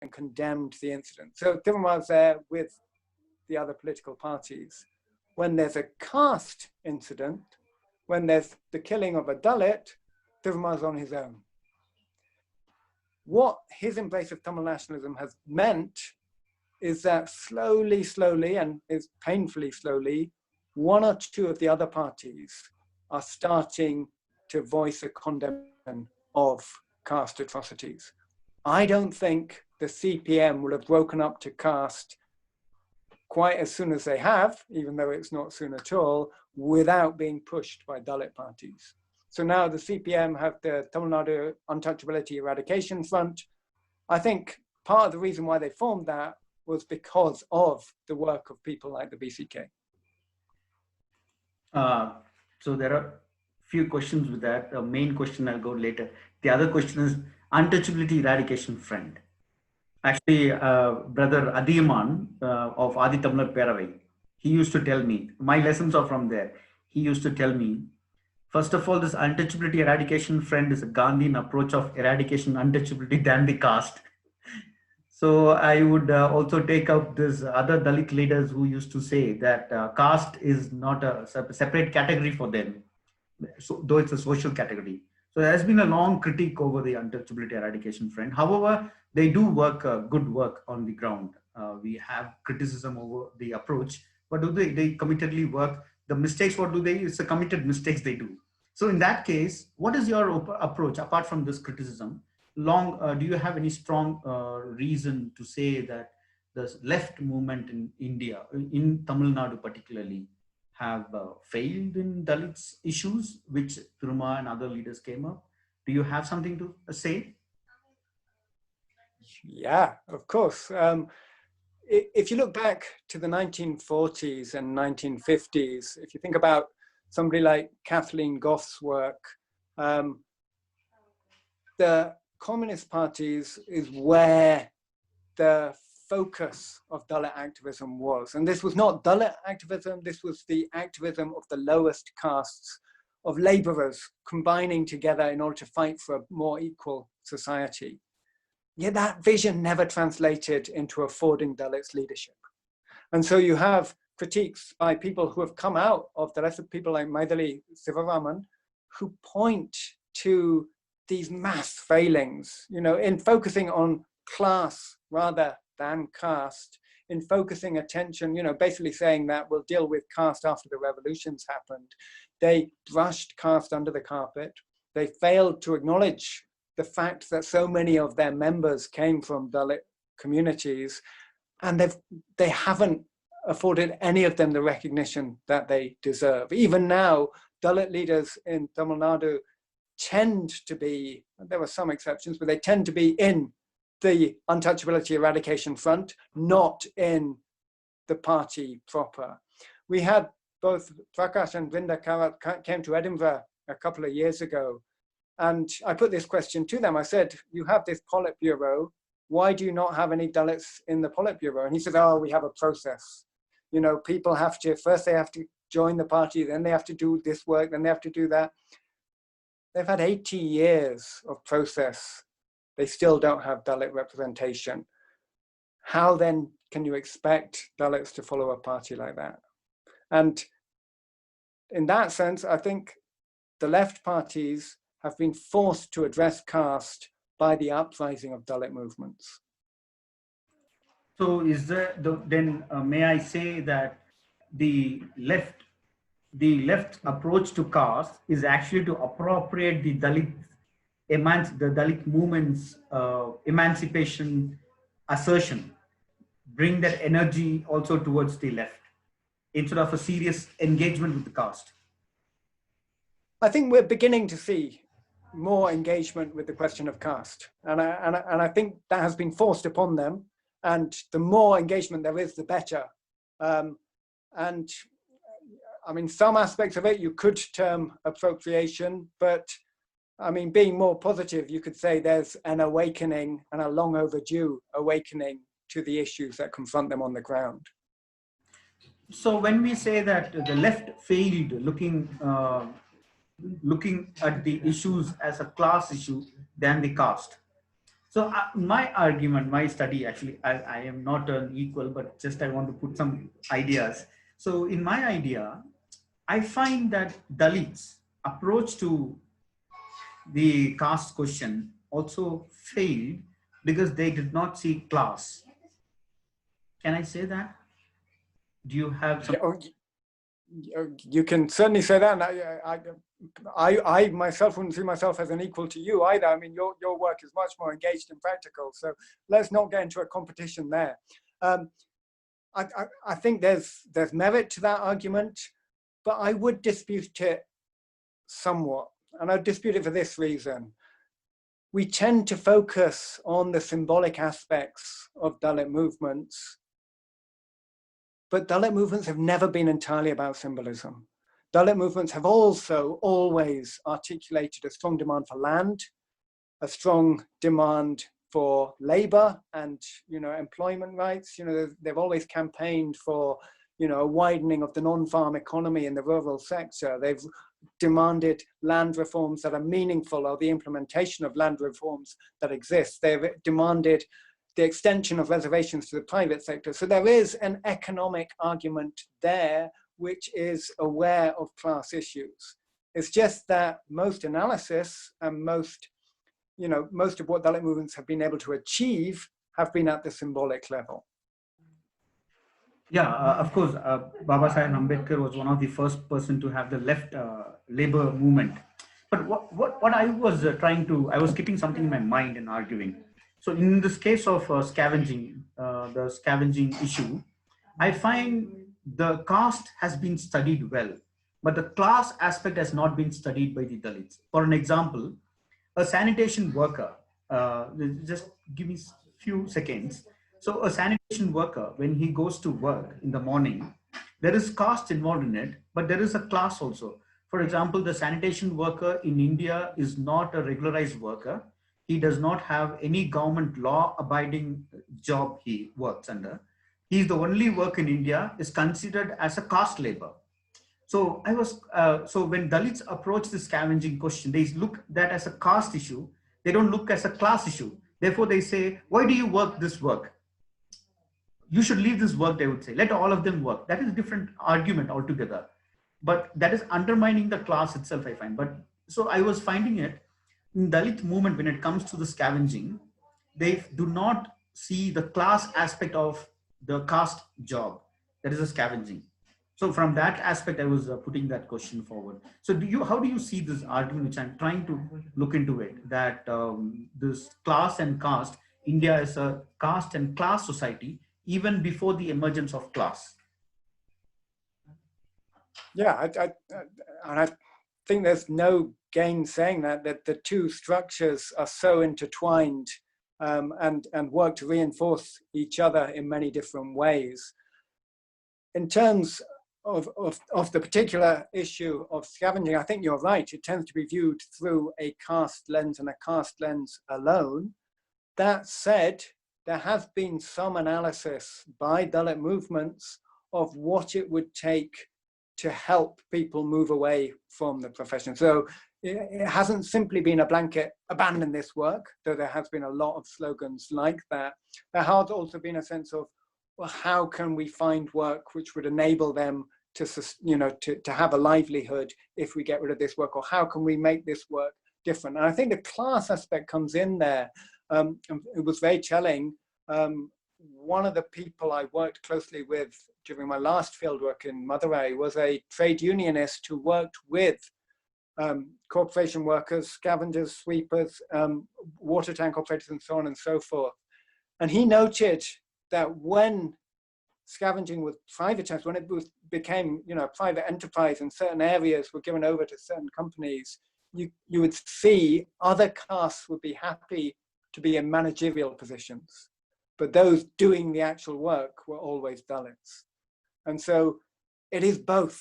and condemned the incident. So Tirumala was there with the other political parties. When there's a caste incident, when there's the killing of a Dalit, Tirumala's on his own. What his embrace of Tamil nationalism has meant is that slowly, and is painfully slowly, one or two of the other parties are starting to voice a condemnation of caste atrocities. I don't think the CPM will have broken up to caste quite as soon as they have, even though it's not soon at all, without being pushed by Dalit parties. So now the CPM have the Tamilnadu Untouchability Eradication Front. I think part of the reason why they formed that was because of the work of people like the BCK. So there are few questions with that. The main question I'll go later. The other question is Untouchability Eradication Front. Actually, Brother Adiyaman of Adi Tamil Peravai, he used to tell me, my lessons are from there. He used to tell me, first of all, this Untouchability Eradication Front is a Gandhian approach of eradication untouchability than the caste. So I would also take up this other Dalit leaders who used to say that caste is not a separate category for them, so, though it's a social category. So there has been a long critique over the Untouchability Eradication Front. However, they do work good work on the ground. We have criticism over the approach, but do they committedly work? The mistakes, what do they? It's the committed mistakes they do. So in that case, what is your approach apart from this criticism? Do you have any strong reason to say that the left movement in India, in Tamil Nadu particularly, have failed in Dalits issues, which Tirumala and other leaders came up? Do you have something to say? Yeah, of course. If you look back to the 1940s and 1950s, if you think about somebody like Kathleen Gough's work, the Communist parties is where the focus of Dalit activism was. And this was not Dalit activism, this was the activism of the lowest castes, of laborers combining together in order to fight for a more equal society. Yet that vision never translated into affording Dalits leadership. And so you have critiques by people who have come out of the rest of people like Maithili Sivaraman, who point to these mass failings, you know, in focusing on class rather than caste, in focusing attention, you know, basically saying that we'll deal with caste after the revolutions happened. They brushed caste under the carpet. They failed to acknowledge the fact that so many of their members came from Dalit communities, and they haven't afforded any of them the recognition that they deserve. Even now, Dalit leaders in Tamil Nadu tend to be, there are some exceptions, but they tend to be in the Untouchability Eradication Front, not in the party proper. We had both Prakash and Vrinda Karat came to Edinburgh a couple of years ago, and I put this question to them. I said, you have this Politburo, why do you not have any Dalits in the Politburo? And he said, oh, we have a process. You know, people have to, first they have to join the party, then they have to do this work, then they have to do that. They've had 80 years of process. They still don't have Dalit representation. How then can you expect Dalits to follow a party like that? And in that sense, I think the left parties have been forced to address caste by the uprising of Dalit movements. So is there, then may I say that the left approach to caste is actually to appropriate the Dalit movement's emancipation assertion, bring that energy also towards the left, instead of a serious engagement with the caste? I think we're beginning to see more engagement with the question of caste. And I think that has been forced upon them. And the more engagement there is, the better. And I mean, some aspects of it you could term appropriation, but I mean, being more positive, you could say there's an awakening, and a long overdue awakening to the issues that confront them on the ground. So when we say that the left failed looking at the issues as a class issue than the caste, So my argument, my study, actually, I am not an equal, but just I want to put some ideas. So in my idea, I find that Dalits' approach to the caste question also failed because they did not see class. Can I say that? Do you have some? Yeah, you can certainly say that. And I myself wouldn't see myself as an equal to you either. I mean, your work is much more engaged and practical. So let's not get into a competition there. I think there's merit to that argument, but I would dispute it somewhat. And I'd dispute it for this reason. We tend to focus on the symbolic aspects of Dalit movements, but Dalit movements have never been entirely about symbolism. Dalit movements have also always articulated a strong demand for land, a strong demand for labor and, employment rights. They've always campaigned for, a widening of the non-farm economy in the rural sector. They've demanded land reforms that are meaningful, or the implementation of land reforms that exist. They've demanded the extension of reservations to the private sector. So there is an economic argument there which is aware of class issues. It's just that most analysis and most of what Dalit movements have been able to achieve have been at the symbolic level. Yeah, of course, Baba Sahib Ambedkar was one of the first person to have the left labor movement. But what I was I was keeping something in my mind and arguing. So in this case of the scavenging issue, I find the caste has been studied well, but the class aspect has not been studied by the Dalits. For an example, a sanitation worker, just give me a few seconds. So a sanitation worker, when he goes to work in the morning, there is caste involved in it, but there is a class also. For example, the sanitation worker in India is not a regularized worker. He does not have any government law abiding job he works under. He is the only work in India is considered as a caste labor. So so when Dalits approach the scavenging question, they look that as a caste issue. They don't look as a class issue. Therefore, they say, why do you work this work? You should leave this work, they would say. Let all of them work. That is a different argument altogether. But that is undermining the class itself, I find. But so I was finding it in Dalit movement, when it comes to the scavenging, they do not see the class aspect of the caste job. That is a scavenging. So from that aspect, I was putting that question forward. So how do you see this argument, which I'm trying to look into it, that this class and caste, India is a caste and class society, even before the emergence of class? Yeah, I think there's no gainsaying that the two structures are so intertwined and work to reinforce each other in many different ways. In terms of the particular issue of scavenging, I think you're right. It tends to be viewed through a caste lens and a caste lens alone. That said, there has been some analysis by Dalit movements of what it would take to help people move away from the profession. So it hasn't simply been a blanket abandon this work, though there has been a lot of slogans like that. There has also been a sense of, well, how can we find work which would enable them to have a livelihood if we get rid of this work, or how can we make this work different? And I think the class aspect comes in there. It was very telling. One of the people I worked closely with during my last fieldwork in Madurai was a trade unionist who worked with corporation workers, scavengers, sweepers, water tank operators, and so on and so forth. And he noted that when scavenging was privatized, when it became private enterprise and certain areas were given over to certain companies, you would see other castes would be happy to be in managerial positions, but those doing the actual work were always Dalits. And so it is both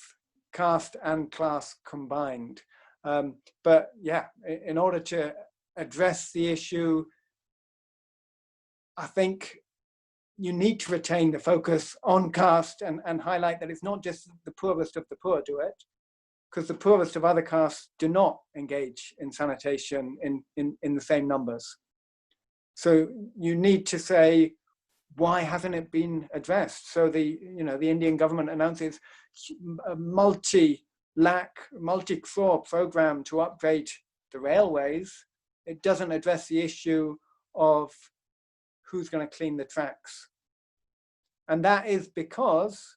caste and class combined. But yeah, in order to address the issue, I think you need to retain the focus on caste and highlight that it's not just the poorest of the poor do it, because the poorest of other castes do not engage in sanitation in the same numbers. So you need to say, why hasn't it been addressed? So the Indian government announces a multi-crore program to upgrade the railways. It doesn't address the issue of who's going to clean the tracks. And that is because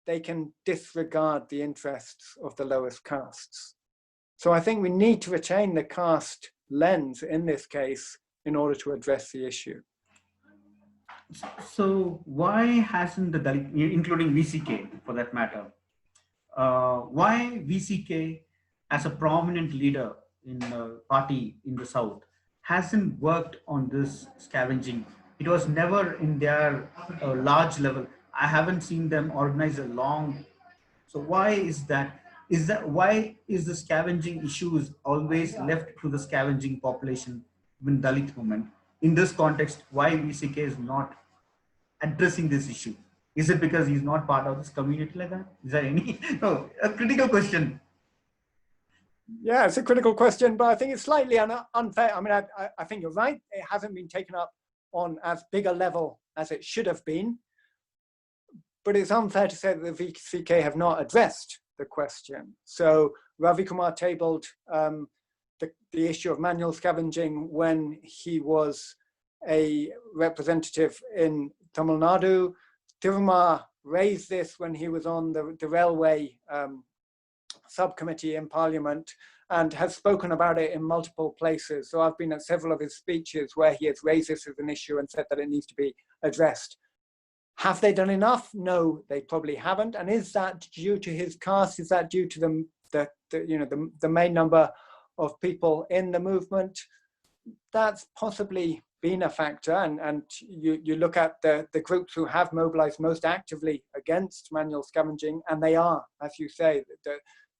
they can disregard the interests of the lowest castes. So I think we need to retain the caste lens in this case in order to address the issue. So why hasn't the Dalit, including VCK for that matter, why VCK as a prominent leader in the party in the South hasn't worked on this scavenging? It was never in their large level. I haven't seen them organize a long. So why is that? Why is the scavenging issues always left to the scavenging population in Dalit movement? In this context, why VCK is not addressing this issue? Is it because he's not part of this community like that? Is there any? No, a critical question. Yeah, it's a critical question, but I think it's slightly unfair. I mean, I think you're right. It hasn't been taken up on as big a level as it should have been. But it's unfair to say that the VCK have not addressed the question. So Ravi Kumar tabled the issue of manual scavenging when he was a representative in Tamilnadu. Tiruma raised this when he was on the railway subcommittee in Parliament, and has spoken about it in multiple places. So I've been at several of his speeches where he has raised this as an issue and said that it needs to be addressed. Have they done enough? No, they probably haven't. And is that due to his caste? Is that due to the main number of people in the movement? That's possibly been a factor. And you look at the groups who have mobilized most actively against manual scavenging, and they are, as you say,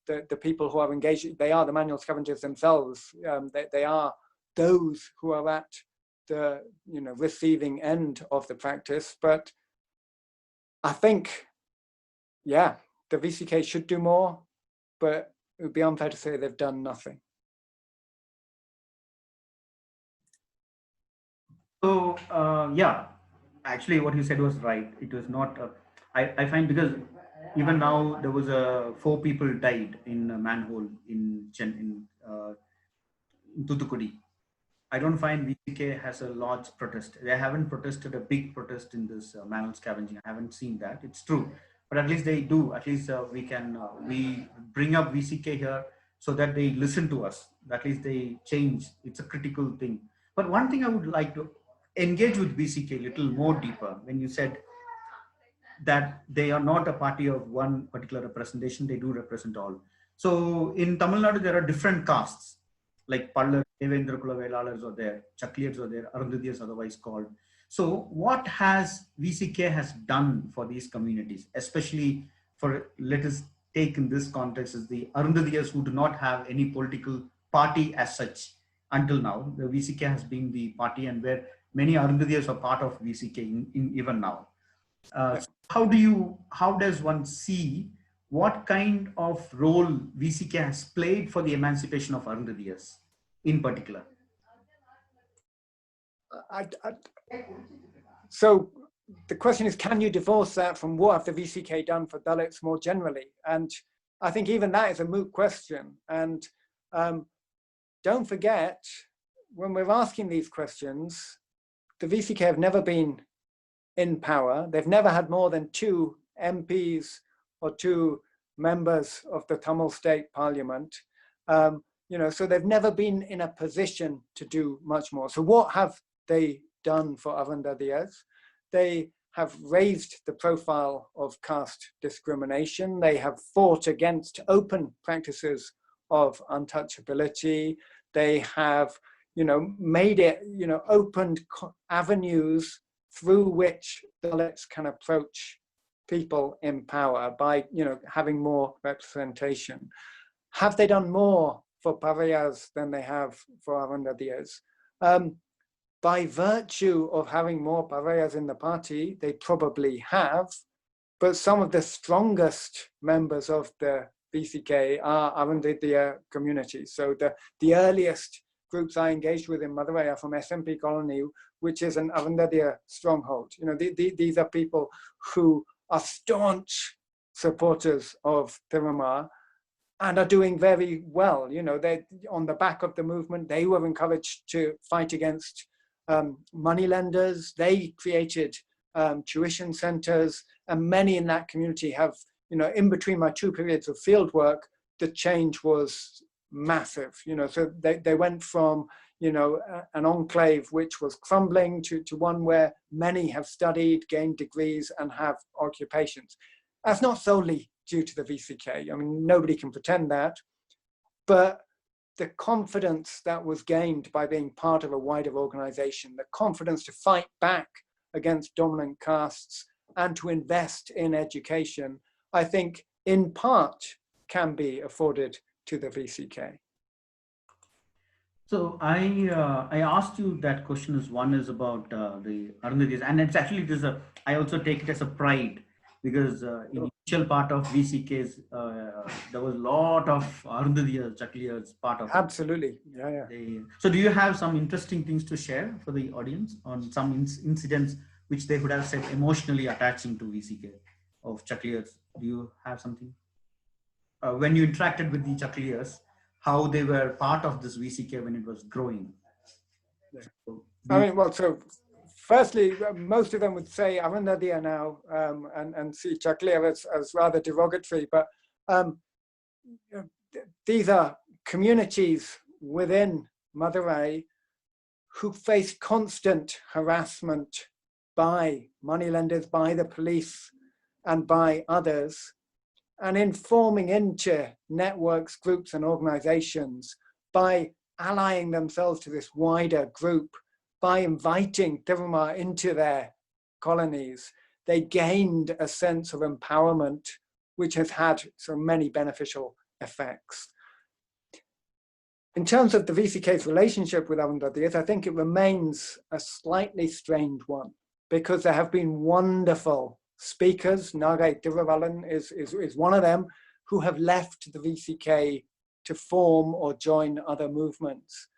the people who are engaged, they are the manual scavengers themselves. They are those who are at the receiving end of the practice. But I think, yeah, the VCK should do more, but it would be unfair to say they've done nothing. So, yeah, actually what you said was right. It was not, I find, because even now there was 4 people died in a manhole in Thoothukudi. I don't find VCK has a large protest. They haven't protested a big protest in this manual scavenging. I haven't seen that. It's true, but at least they do. At least we bring up VCK here so that they listen to us. At least they change. It's a critical thing. But one thing I would like to engage with VCK a little more deeper, when you said that they are not a party of one particular representation, they do represent all. So in Tamil Nadu, there are different castes, like Pallar, Devendra Kula Velalars are there, Chakliyars are there, Arundhadiyas otherwise called. So what has VCK has done for these communities, especially for, let us take in this context, is the Arundhadiyas who do not have any political party as such until now. The VCK has been the party, and where many Arundhadiyas are part of VCK in even now. How does one see what kind of role VCK has played for the emancipation of Arundhadiyas in particular? So the question is, can you divorce that from what have the VCK done for Dalits more generally? And I think even that is a moot question. And don't forget, when we're asking these questions, the VCK have never been in power. They've never had more than 2 MPs or 2 members of the Tamil state parliament. So they've never been in a position to do much more. So what have they done for Arundhadiyas? They have raised the profile of caste discrimination. They have fought against open practices of untouchability. They have, made it, opened avenues through which Dalits can approach people in power by, having more representation. Have they done more for Parayas than they have for Arundhadiyas? By virtue of having more Parayas in the party, they probably have, but some of the strongest members of the VCK are Arundhadiya communities. So the earliest groups I engaged with in Madurai are from SMP colony, which is an Arundhatiya stronghold. You know, these are people who are staunch supporters of Tirumar and are doing very well. You know, they on the back of the movement, they were encouraged to fight against moneylenders. They created tuition centers, and many in that community have, you know, in between my 2 periods of field work, the change was massive. You know, so they went from, you know, an enclave which was crumbling to one where many have studied, gained degrees, and have occupations. That's not solely due to the VCK. I mean, nobody can pretend that, but the confidence that was gained by being part of a wider organization, the confidence to fight back against dominant castes and to invest in education, I think in part can be afforded to the VCK. So I asked you that question. Is one is about the Arundhatis, and it's actually I also take it as a pride, because initial part of VCKs there was a lot of Arundhatiyas, Chakliyas part of it. Absolutely, yeah. So do you have some interesting things to share for the audience on some incidents which they would have said emotionally attaching to VCK of Chakliyas? Do you have something? When you interacted with the Chakliyas, how they were part of this VCK when it was growing? Yeah. So, I mean, well, so firstly, most of them would say Arundhatiya now and see Chakliya as rather derogatory, but these are communities within Madurai who face constant harassment by moneylenders, by the police, and by others. And in forming into networks, groups, and organizations, by allying themselves to this wider group, by inviting Tirumar into their colonies, they gained a sense of empowerment, which has had so many beneficial effects. In terms of the VCK's relationship with Arundhatiyas, I think it remains a slightly strained one, because there have been wonderful speakers. Nagai Thiruvallan is one of them, who have left the VCK to form or join other movements.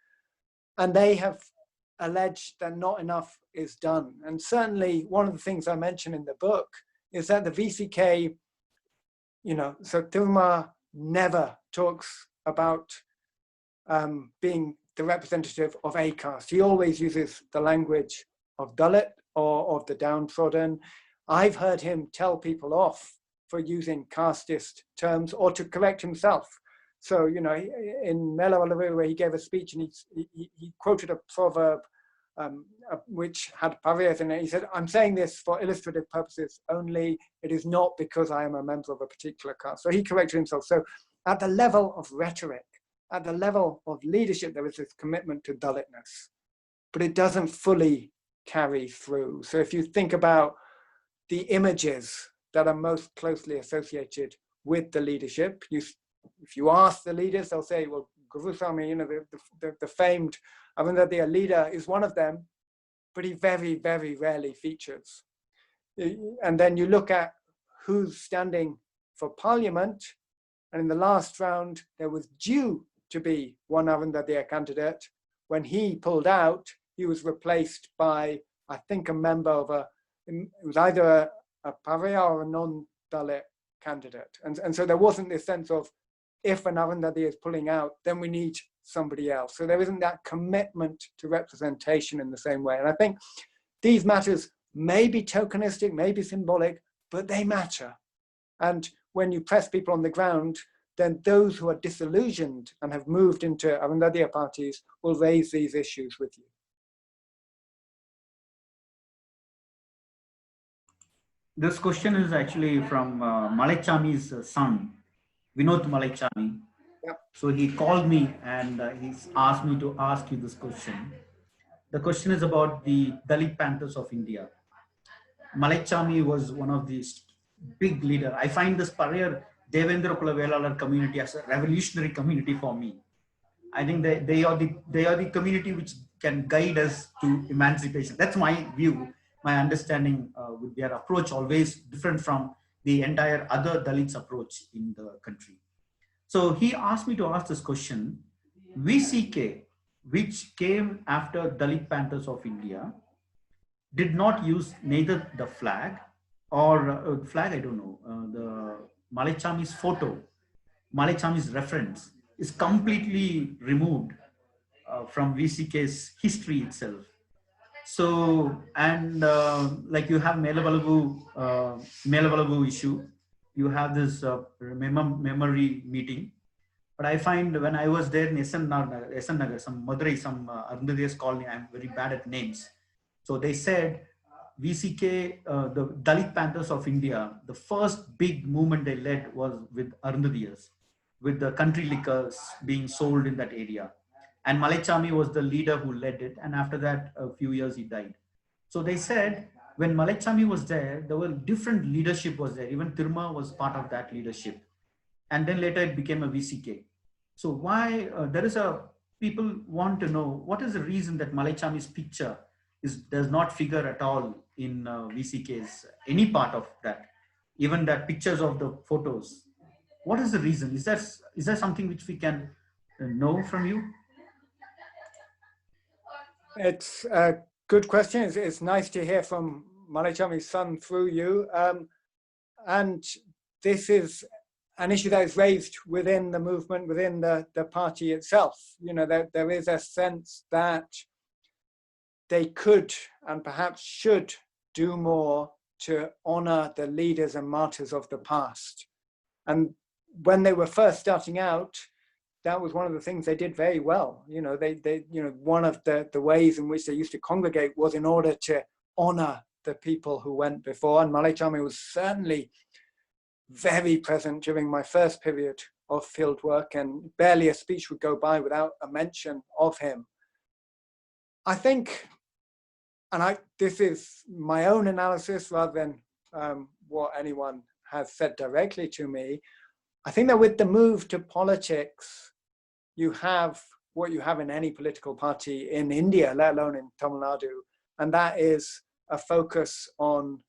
And they have alleged that not enough is done. And certainly one of the things I mentioned in the book is that the VCK, you know, so Tirumar never talks about being the representative of a caste. He always uses the language of Dalit or of the downtrodden. I've heard him tell people off for using casteist terms or to correct himself. So, you know, in Melawallaru, where he gave a speech and he quoted a proverb which had parias in it. He said, "I'm saying this for illustrative purposes only. It is not because I am a member of a particular caste." So he corrected himself. So at the level of rhetoric, at the level of leadership, there is this commitment to Dalitness, but it doesn't fully carry through. So if you think about the images that are most closely associated with the leadership, if you ask the leaders, they'll say, well, Guruswami, you know, the famed Arundhatiya leader is one of them, but he very, very rarely features. And then you look at who's standing for parliament, and in the last round, there was due to be one Arundhatiya candidate. When he pulled out, he was replaced by, I think, a member of it was either a Pariya or a non-Dalit candidate. And so there wasn't this sense of, if an Arundhatiya is pulling out, then we need somebody else. So there isn't that commitment to representation in the same way. And I think these matters may be tokenistic, may be symbolic, but they matter. And when you press people on the ground, then those who are disillusioned and have moved into Arundhatiya parties will raise these issues with you. This question is actually from Malechami's son, Vinod Malechami. Yep. So he called me and he's asked me to ask you this question. The question is about the Dalit Panthers of India. Malechami was one of these big leaders. I find this Pariyar Devendra Kulavelalar community as a revolutionary community for me. I think they are the community which can guide us to emancipation. That's my view, my understanding with their approach, always different from the entire other Dalits approach in the country. So he asked me to ask this question: VCK, which came after Dalit Panthers of India, did not use neither the flag or flag, I don't know, the Malechami's photo, Malechami's reference is completely removed from VCK's history itself. So, and like you have Melabalabu issue, you have this memory meeting. But I find when I was there in SN Nagar, some Madurai, some Arundhati's colony, I'm very bad at names. So they said VCK, the Dalit Panthers of India, the first big movement they led was with Arundhati's, with the country liquors being sold in that area. And Malechami was the leader who led it. And after that, a few years, he died. So they said when Malechami was there were different leadership was there. Even Tirma was part of that leadership. And then later it became a VCK. So why people want to know what is the reason that Malechami's picture does not figure at all in VCK's, any part of that, even that pictures of the photos. What is the reason? Is that something which we can know from you? It's a good question. It's nice to hear from Malechami's son through you. And this is an issue that is raised within the movement, within the party itself. You know, there is a sense that they could and perhaps should do more to honor the leaders and martyrs of the past. And when they were first starting out, that was one of the things they did very well. You know, one of the ways in which they used to congregate was in order to honor the people who went before. And Malechami was certainly very present during my first period of field work, and barely a speech would go by without a mention of him. I think, and this is my own analysis rather than what anyone has said directly to me, I think that with the move to politics, you have what you have in any political party in India, let alone in Tamilnadu, and that is a focus on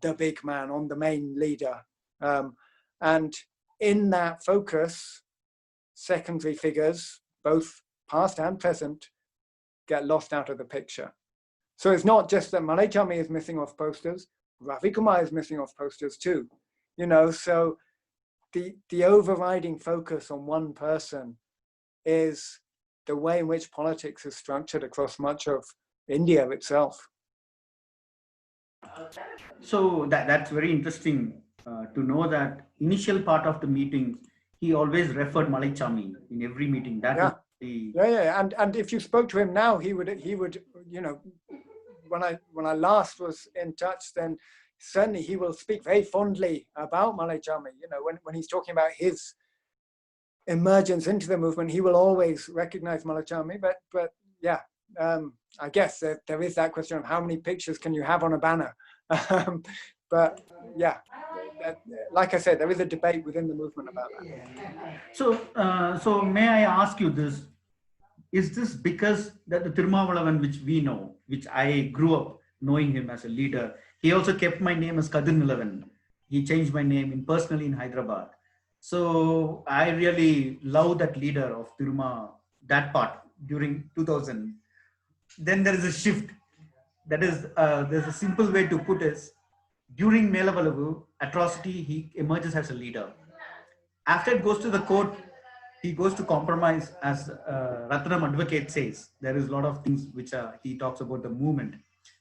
the big man, on the main leader. And in that focus, secondary figures, both past and present, get lost out of the picture. So it's not just that Malechami is missing off posters, Ravi Kumar is missing off posters too. You know, so the overriding focus on one person is the way in which politics is structured across much of India itself. So that's very interesting to know that initial part of the meeting, he always referred Malechami in every meeting. Yeah. And if you spoke to him now, he would, you know, when I last was in touch, then certainly he will speak very fondly about Malechami. You know, when he's talking about his emergence into the movement, he will always recognize Malechami. But yeah, I guess there is that question of how many pictures can you have on a banner. But yeah, like I said, there is a debate within the movement about that. So may I ask you this? Is this because that the Tirumavalavan, which we know, which I grew up knowing him as a leader, he also kept my name as Kadir Nilavan. He changed my name personally in Hyderabad. So I really love that leader of Tiruma, that part during 2000. Then there is a shift. That is, there's a simple way to put it. During Melabalavu atrocity, he emerges as a leader. After it goes to the court, he goes to compromise, as Ratnam advocate says. There is a lot of things which he talks about the movement.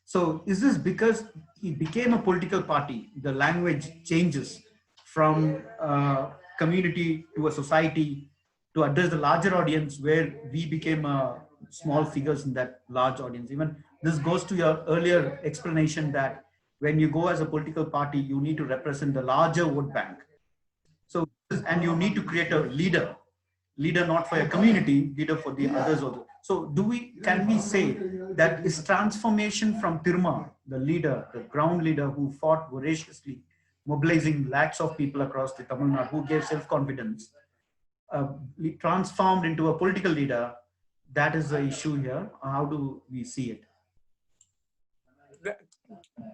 So is this because he became a political party? The language changes from community to a society to address the larger audience, where we became small figures in that large audience. Even this goes to your earlier explanation that when you go as a political party, you need to represent the larger vote bank. So, and you need to create a leader not for your community, leader for the others also. So can we say that is transformation from Tiruma, the leader, the ground leader who fought voraciously, mobilizing lakhs of people across the Tamilnadu, who gave self-confidence, transformed into a political leader? That is the issue here. How do we see it?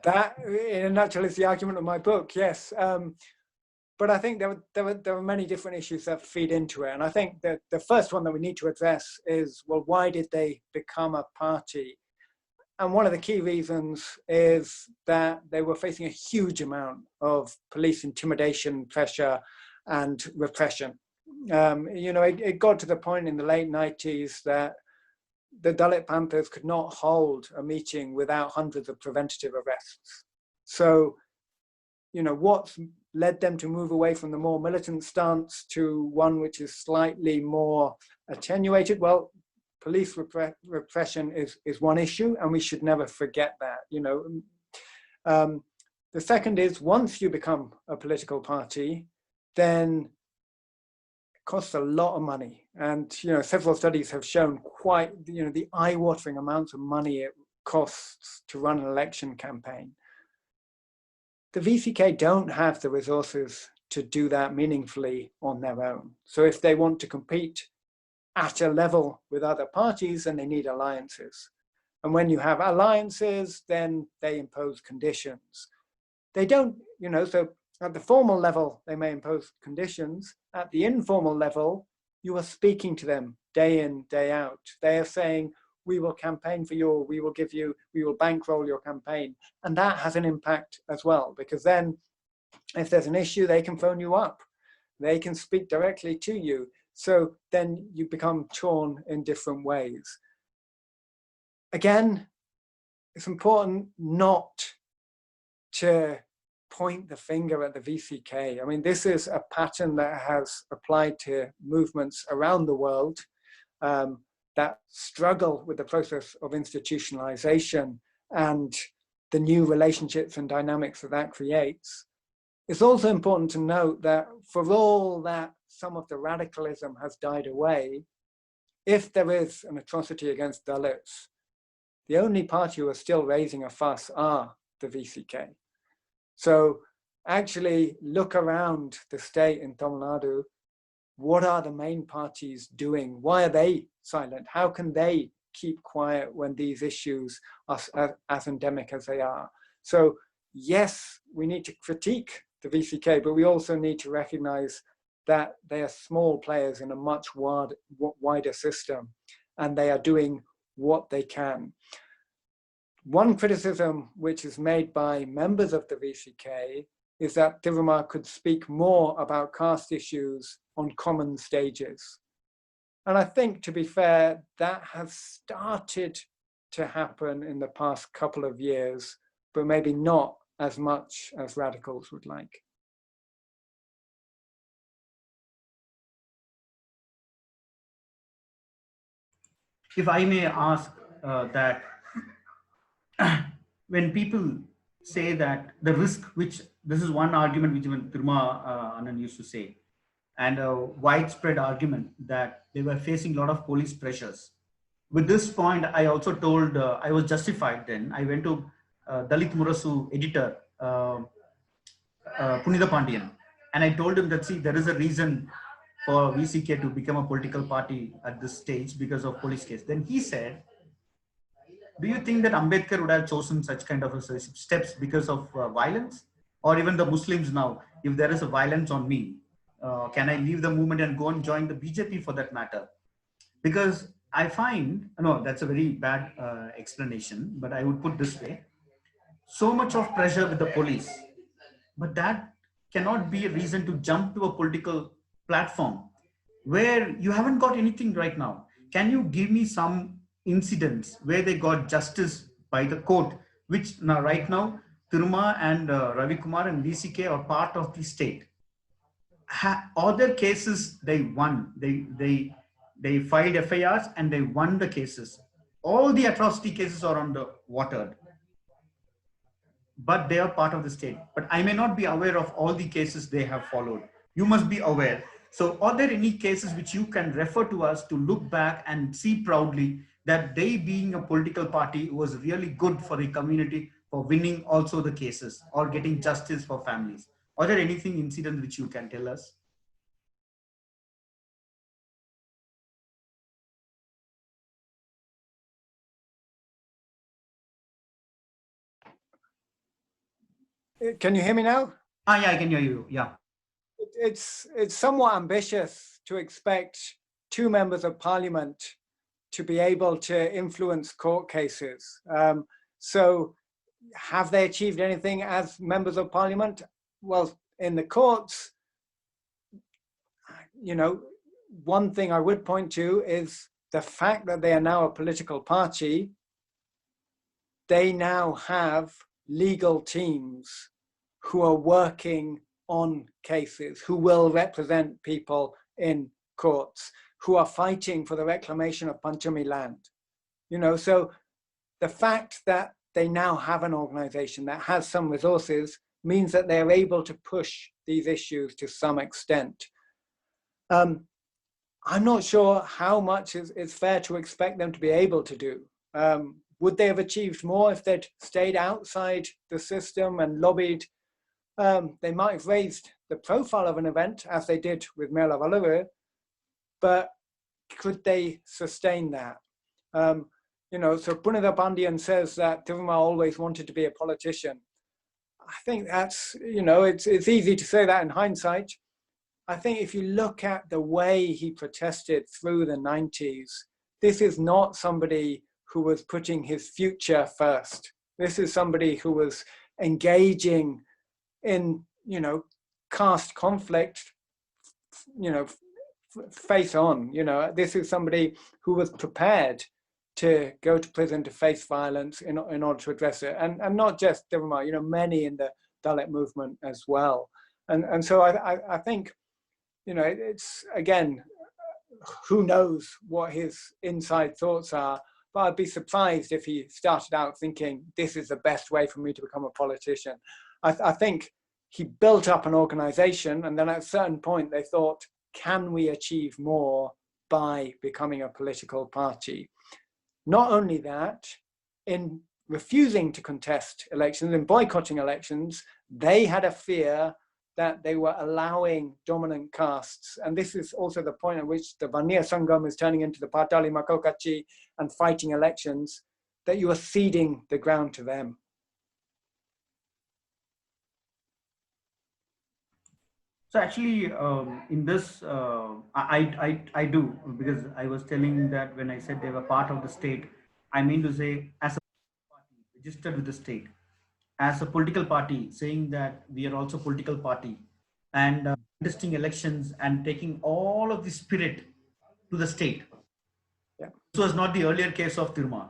That, in a nutshell, is the argument of my book. Yes, but I think there are many different issues that feed into it. And I think that the first one that we need to address is, well, why did they become a party? And one of the key reasons is that they were facing a huge amount of police intimidation, pressure, and repression. It got to the point in the late 90s that the Dalit Panthers could not hold a meeting without hundreds of preventative arrests. So, what's led them to move away from the more militant stance to one which is slightly more attenuated? Well, police repression is one issue, and we should never forget that. The second is, once you become a political party, then it costs a lot of money, and several studies have shown quite the eye-watering amounts of money it costs to run an election campaign. The VCK don't have the resources to do that meaningfully on their own. So if they want to compete at a level with other parties, then they need alliances. And when you have alliances, then they impose conditions. They don't, so at the formal level, they may impose conditions. At the informal level, you are speaking to them day in, day out. They are saying, we will campaign for you, we will bankroll your campaign. And that has an impact as well, because then if there's an issue, they can phone you up. They can speak directly to you. So then you become torn in different ways. Again, it's important not to point the finger at the VCK. I mean, this is a pattern that has applied to movements around the world that struggle with the process of institutionalization and the new relationships and dynamics that creates. It's also important to note that for all that some of the radicalism has died away, if there is an atrocity against Dalits, the only party who are still raising a fuss are the VCK. So actually look around the state in Tamil Nadu. What are the main parties doing? Why are they silent? How can they keep quiet when these issues are as endemic as they are? So yes, we need to critique the VCK, but we also need to recognize that they are small players in a much wider system, and they are doing what they can. One criticism which is made by members of the VCK is that Tirumar could speak more about caste issues on common stages. And I think, to be fair, that has started to happen in the past couple of years, but maybe not as much as radicals would like. If I may ask that when people say that the risk, which this is one argument which even Tiruma Anand used to say, and a widespread argument that they were facing a lot of police pressures. With this point, I also told, I was justified then. I went to Dalit Murasu editor, Punitha Pandian, and I told him that, see, there is a reason for VCK to become a political party at this stage because of police case. Then he said, do you think that Ambedkar would have chosen such kind of steps because of violence? Or even the Muslims now, if there is a violence on me, can I leave the movement and go and join the BJP for that matter? Because I find, no, that's a very bad explanation, but I would put this way, so much of pressure with the police, but that cannot be a reason to jump to a political platform where you haven't got anything right now. Can you give me some incidents where they got justice by the court, which now right now Tiruma and Ravi Kumar and VCK are part of the state? Other cases they won. They filed FIRs and they won the cases. All the atrocity cases are on the watered, but they are part of the state. But I may not be aware of all the cases they have followed. You must be aware. So are there any cases which you can refer to us to look back and see proudly that they, being a political party, was really good for the community for winning also the cases or getting justice for families? Are there anything incident which you can tell us? Can you hear me now? Yeah, I can hear you. Yeah. it's somewhat ambitious to expect two members of parliament to be able to influence court cases. So have they achieved anything as members of parliament? Well, in the courts, you know, one thing I would point to is the fact that they are now a political party. They now have legal teams who are working on cases, who will represent people in courts, who are fighting for the reclamation of Panchami land. You know, so the fact that they now have an organization that has some resources means that they're able to push these issues to some extent. I'm not sure how much is fair to expect them to be able to do. Would they have achieved more if they'd stayed outside the system and lobbied? They might have raised the profile of an event, as they did with Mela Valuru, but could they sustain that? You know, so Punitha Pandian says that Tiruma always wanted to be a politician. I think that's, you know, it's easy to say that in hindsight. I think if you look at the way he protested through the 90s, this is not somebody who was putting his future first. This is somebody who was engaging in, you know, caste conflict, you know, face on. You know, this is somebody who was prepared to go to prison to face violence in order to address it. And not just Tiruma, you know, many in the Dalit movement as well. And so I think, you know, it's, again, who knows what his inside thoughts are, but I'd be surprised if he started out thinking, this is the best way for me to become a politician. I think he built up an organization, and then at a certain point they thought, can we achieve more by becoming a political party? Not only that, in refusing to contest elections and boycotting elections, they had a fear that they were allowing dominant castes. And this is also the point at which the Vaniya Sangam is turning into the Patali Makokachi and fighting elections, that you are ceding the ground to them. So actually, in this, I do, because I was telling that when I said they were part of the state, I mean to say as a party registered with the state, as a political party, saying that we are also political party, and contesting elections and taking all of the spirit to the state. Yeah. This was not the earlier case of Tiruma.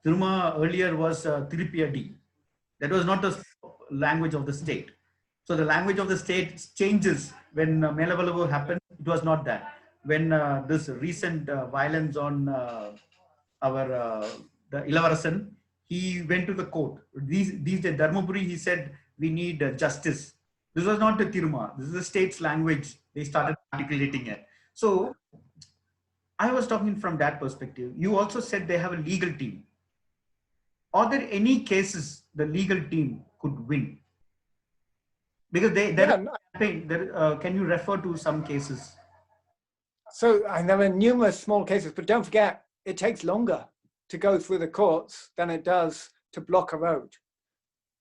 Tiruma earlier was Tiripiyadi. That was not the language of the state. So the language of the state changes when Melavalu happened. It was not that. When this recent violence on the Ilavarasan, he went to the court. These days, Dharmapuri, he said, we need justice. This was not the Tiruma. This is the state's language. They started articulating it. So I was talking from that perspective. You also said they have a legal team. Are there any cases the legal team could win? Because can you refer to some cases? So there are numerous small cases, but don't forget, it takes longer to go through the courts than it does to block a road.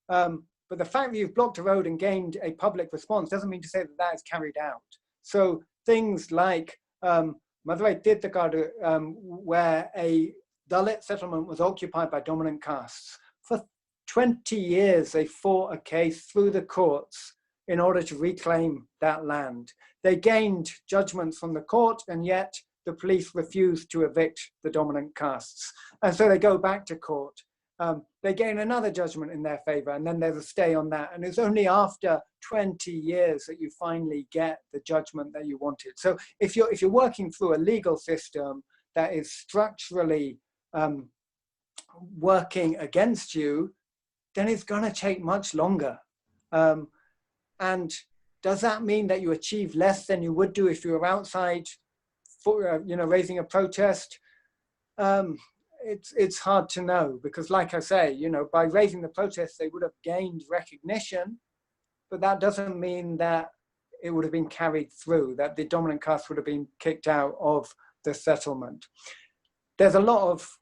But the fact that you've blocked a road and gained a public response doesn't mean to say that that is carried out. So things like Madurai Tirthakadu, where a Dalit settlement was occupied by dominant castes. For 20 years, they fought a case through the courts in order to reclaim that land. They gained judgments from the court, and yet the police refused to evict the dominant castes. And so they go back to court. They gain another judgment in their favor, and then there's a stay on that. And it's only after 20 years that you finally get the judgment that you wanted. So if you're working through a legal system that is structurally working against you, then it's going to take much longer. And does that mean that you achieve less than you would do if you were outside, for, raising a protest? It's hard to know, because like I say, by raising the protest, they would have gained recognition, but that doesn't mean that it would have been carried through, that the dominant caste would have been kicked out of the settlement. There's a lot of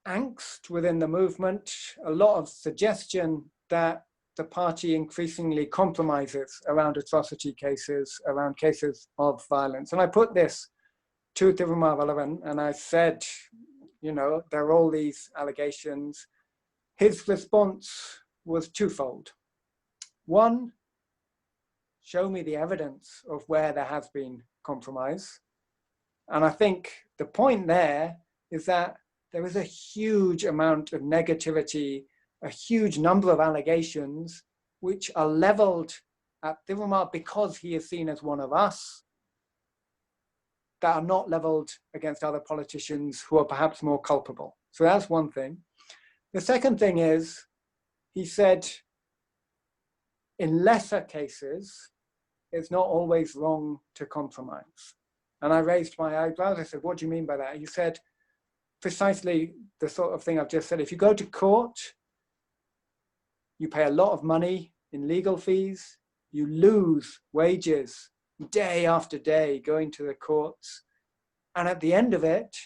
angst within the movement, a lot of suggestion that the party increasingly compromises around atrocity cases, around cases of violence. And I put this to Tirumavalavan and I said, you know, there are all these allegations. His response was twofold. One, show me the evidence of where there has been compromise. And I think the point there is that there is a huge amount of negativity, a huge number of allegations which are leveled at Tiruma because he is seen as one of us, that are not leveled against other politicians who are perhaps more culpable. So that's one thing. The second thing is, he said, in lesser cases, it's not always wrong to compromise. And I raised my eyebrows. I said, what do you mean by that? He said, precisely the sort of thing I've just said. If you go to court, you pay a lot of money in legal fees, you lose wages day after day going to the courts. And at the end of it,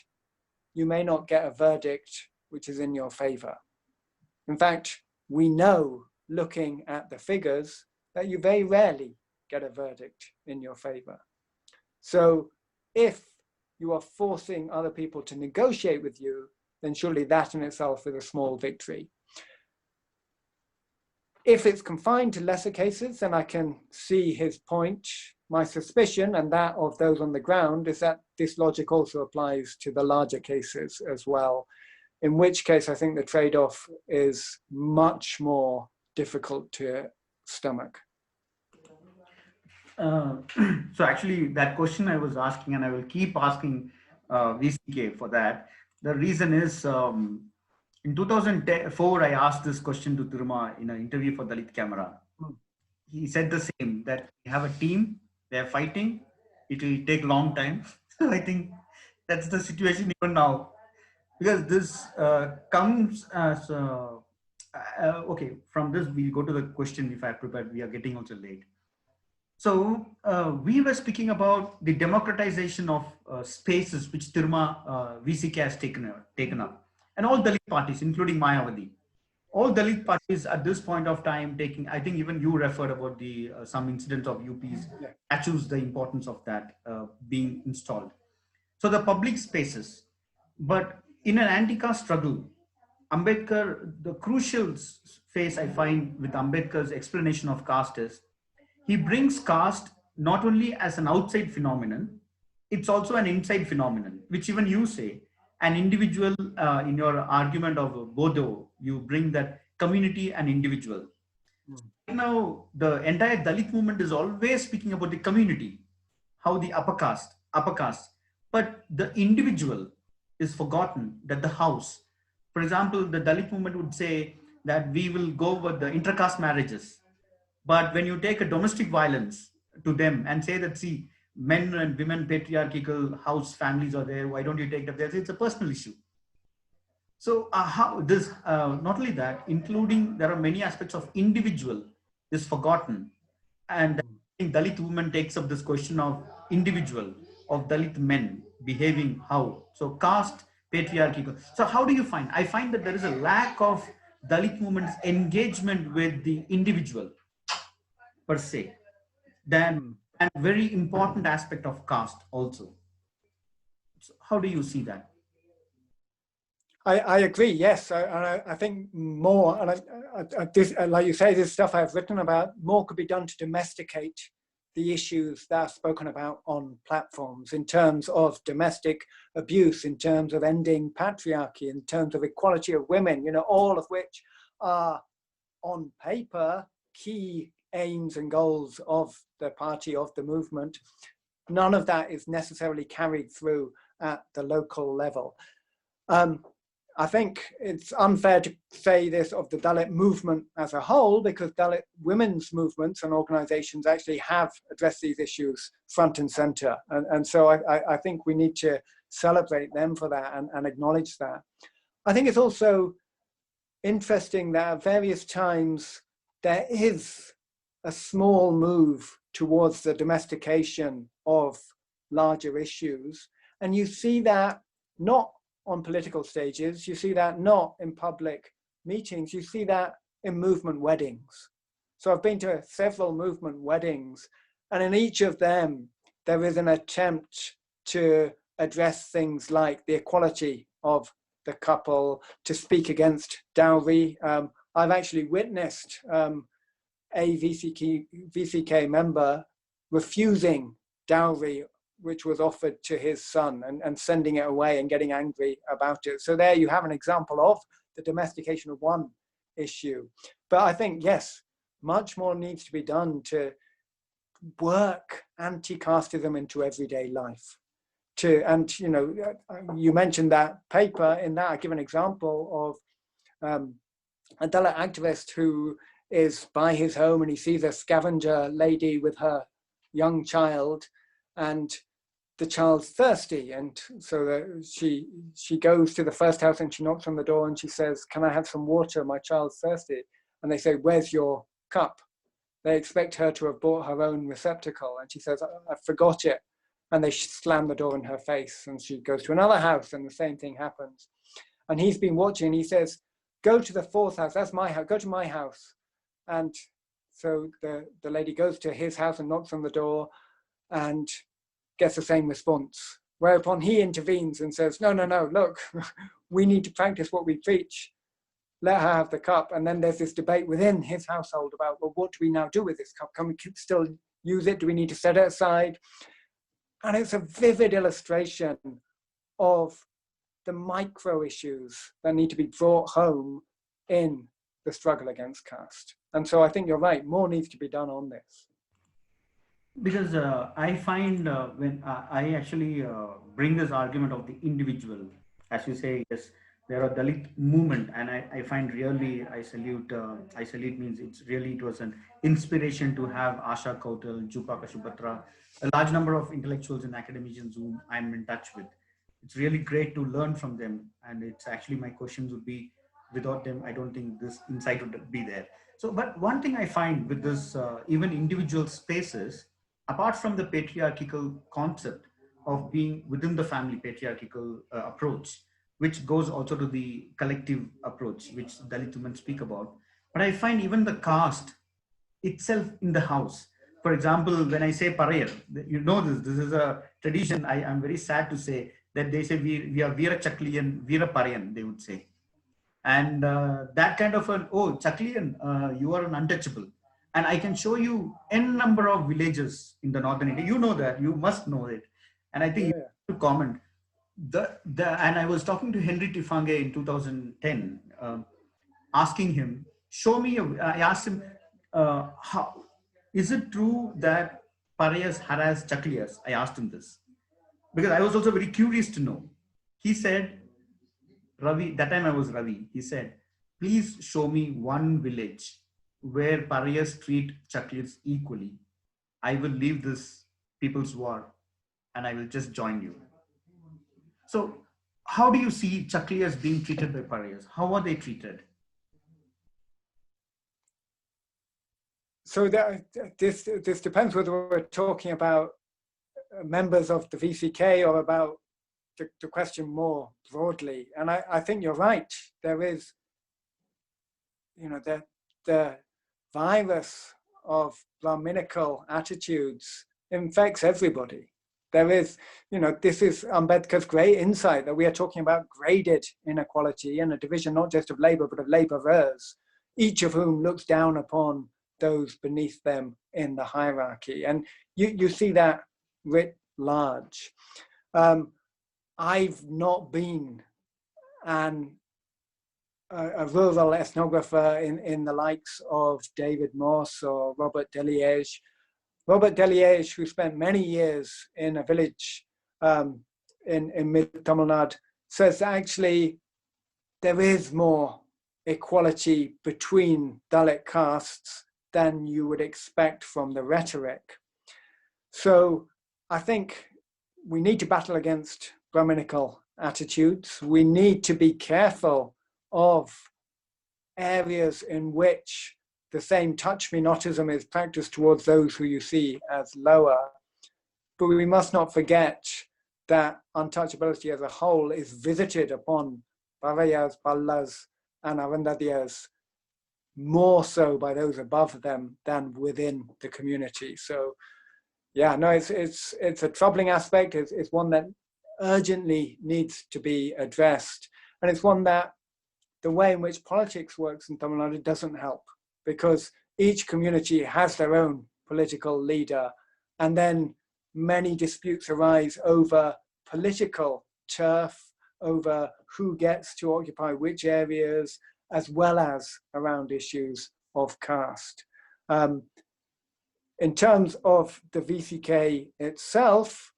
you may not get a verdict which is in your favor. In fact, we know, looking at the figures, that you very rarely get a verdict in your favor. So if you are forcing other people to negotiate with you, then surely that in itself is a small victory. If it's confined to lesser cases, then I can see his point. My suspicion, and that of those on the ground, is that this logic also applies to the larger cases as well, in which case I think the trade-off is much more difficult to stomach. So actually that question I was asking, and I will keep asking VCK for that. The reason is, in 2004, I asked this question to Tiruma in an interview for Dalit Camera. He said the same, that we have a team, they're fighting, it will take a long time. I think that's the situation even now. Because this comes as, okay, from this we'll go to the question if I prepared, we are getting also late. So we were speaking about the democratization of spaces which Tiruma VCK has taken up. And all Dalit parties, including Mayavadi. All Dalit parties at this point of time taking, I think even you referred about the some incidents of UP's statues, the importance of that being installed. So the public spaces, but in an anti-caste struggle, Ambedkar, the crucial phase I find with Ambedkar's explanation of caste is, he brings caste not only as an outside phenomenon, it's also an inside phenomenon, which even you say, an individual in your argument of Bodo, you bring that community and individual. Now, the entire Dalit movement is always speaking about the community, how the upper caste, but the individual is forgotten, that the house. For example, the Dalit movement would say that we will go with the intercaste marriages. But when you take a domestic violence to them and say that, see, men and women patriarchal house families are there, why don't you take them there? It's a personal issue. So how this, not only that, including there are many aspects of individual is forgotten. And I think Dalit women takes up this question of individual, of Dalit men behaving how. So caste, patriarchal. So how do you find? I find that there is a lack of Dalit women's engagement with the individual per se, then a very important aspect of caste also. So how do you see that? I agree, yes. I think more, and this, like you say, this stuff I've written about, more could be done to domesticate the issues that are spoken about on platforms in terms of domestic abuse, in terms of ending patriarchy, in terms of equality of women, you know, all of which are on paper key aims and goals of the party, of the movement. None of that is necessarily carried through at the local level. I think it's unfair to say this of the Dalit movement as a whole, because Dalit women's movements and organizations actually have addressed these issues front and center. And so I think we need to celebrate them for that and acknowledge that. I think it's also interesting that at various times there is a small move towards the domestication of larger issues. And you see that not on political stages, you see that not in public meetings, you see that in movement weddings. So I've been to several movement weddings, and in each of them, there is an attempt to address things like the equality of the couple, to speak against dowry. I've actually witnessed a VCK member refusing dowry which was offered to his son, and sending it away and getting angry about it. So there you have an example of the domestication of one issue. But I think, yes, much more needs to be done to work anti-casteism into everyday life. And you know, you mentioned that paper. In that, I give an example of a Dalit activist who is by his home, and he sees a scavenger lady with her young child, and the child's thirsty, and so she goes to the first house and she knocks on the door and she says, "Can I have some water? My child's thirsty." And they say, "Where's your cup?" They expect her to have brought her own receptacle, and she says, "I forgot it." And they slam the door in her face, and she goes to another house and the same thing happens. And he's been watching, and he says, "Go to the fourth house, that's my house, go to my house." And so the lady goes to his house and knocks on the door and gets the same response. Whereupon he intervenes and says, no, look, we need to practice what we preach. Let her have the cup. And then there's this debate within his household about, well, what do we now do with this cup? Can we still use it? Do we need to set it aside? And it's a vivid illustration of the micro issues that need to be brought home in the struggle against caste. And so I think you're right, more needs to be done on this. Because I find when I actually bring this argument of the individual, as you say, yes, there are Dalit movement, and I find really, I salute means it was an inspiration to have Asha Kautal, Jupaka Shubhatra, a large number of intellectuals and academicians whom I'm in touch with. It's really great to learn from them, and it's actually, my questions would be, without them, I don't think this insight would be there. So, but one thing I find with this, even individual spaces, apart from the patriarchal concept of being within the family patriarchal approach, which goes also to the collective approach, which Dalit women speak about, but I find even the caste itself in the house. For example, when I say Parayar, you know this is a tradition. I am very sad to say that they say we are Veera Chakliyan, Veera Parayan, they would say. And that kind of an, oh, Chakliyan, you are an untouchable. And I can show you n number of villages in the northern India. You know that, you must know it. And I think you have to comment. And I was talking to Henry Tifange in 2010, asking him, show me, I asked him, how, is it true that Parayas harass Chakliyas? I asked him this, because I was also very curious to know. He said, Ravi, that time I was Ravi, he said, please show me one village where Parayas treat Chakliyas equally. I will leave this people's war and I will just join you. So how do you see Chakliyas being treated by Parayas? How are they treated? So this depends whether we're talking about members of the VCK or about the question more broadly. And I think you're right. There is, you know, the virus of Brahminical attitudes infects everybody. There is, you know, this is Ambedkar's great insight that we are talking about graded inequality and a division not just of labor, but of laborers, each of whom looks down upon those beneath them in the hierarchy. And you see that writ large. I've not been a rural ethnographer in the likes of David Moss or Robert Deliège. Robert Deliège, who spent many years in a village in mid-Tamilnadu, says that actually there is more equality between Dalit castes than you would expect from the rhetoric. So I think we need to battle against Brahminical attitudes. We need to be careful of areas in which the same touch-me-notism is practiced towards those who you see as lower. But we must not forget that untouchability as a whole is visited upon Parayas, Pallas, and Arandadiyas more so by those above them than within the community. So yeah, no, it's a troubling aspect. It's one that urgently needs to be addressed. And it's one that the way in which politics works in Tamil Nadu doesn't help, because each community has their own political leader, and then many disputes arise over political turf, over who gets to occupy which areas, as well as around issues of caste. In terms of the VCK itself,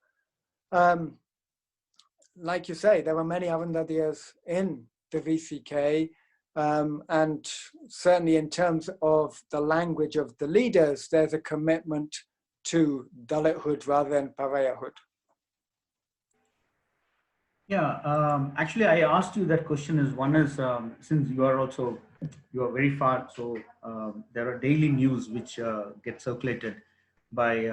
like you say, there are many Arundhatias in the VCK, and certainly in terms of the language of the leaders, there's a commitment to Dalithood rather than Parayahood. Yeah, actually, I asked you that question is one is since you are very far, so there are daily news which get circulated by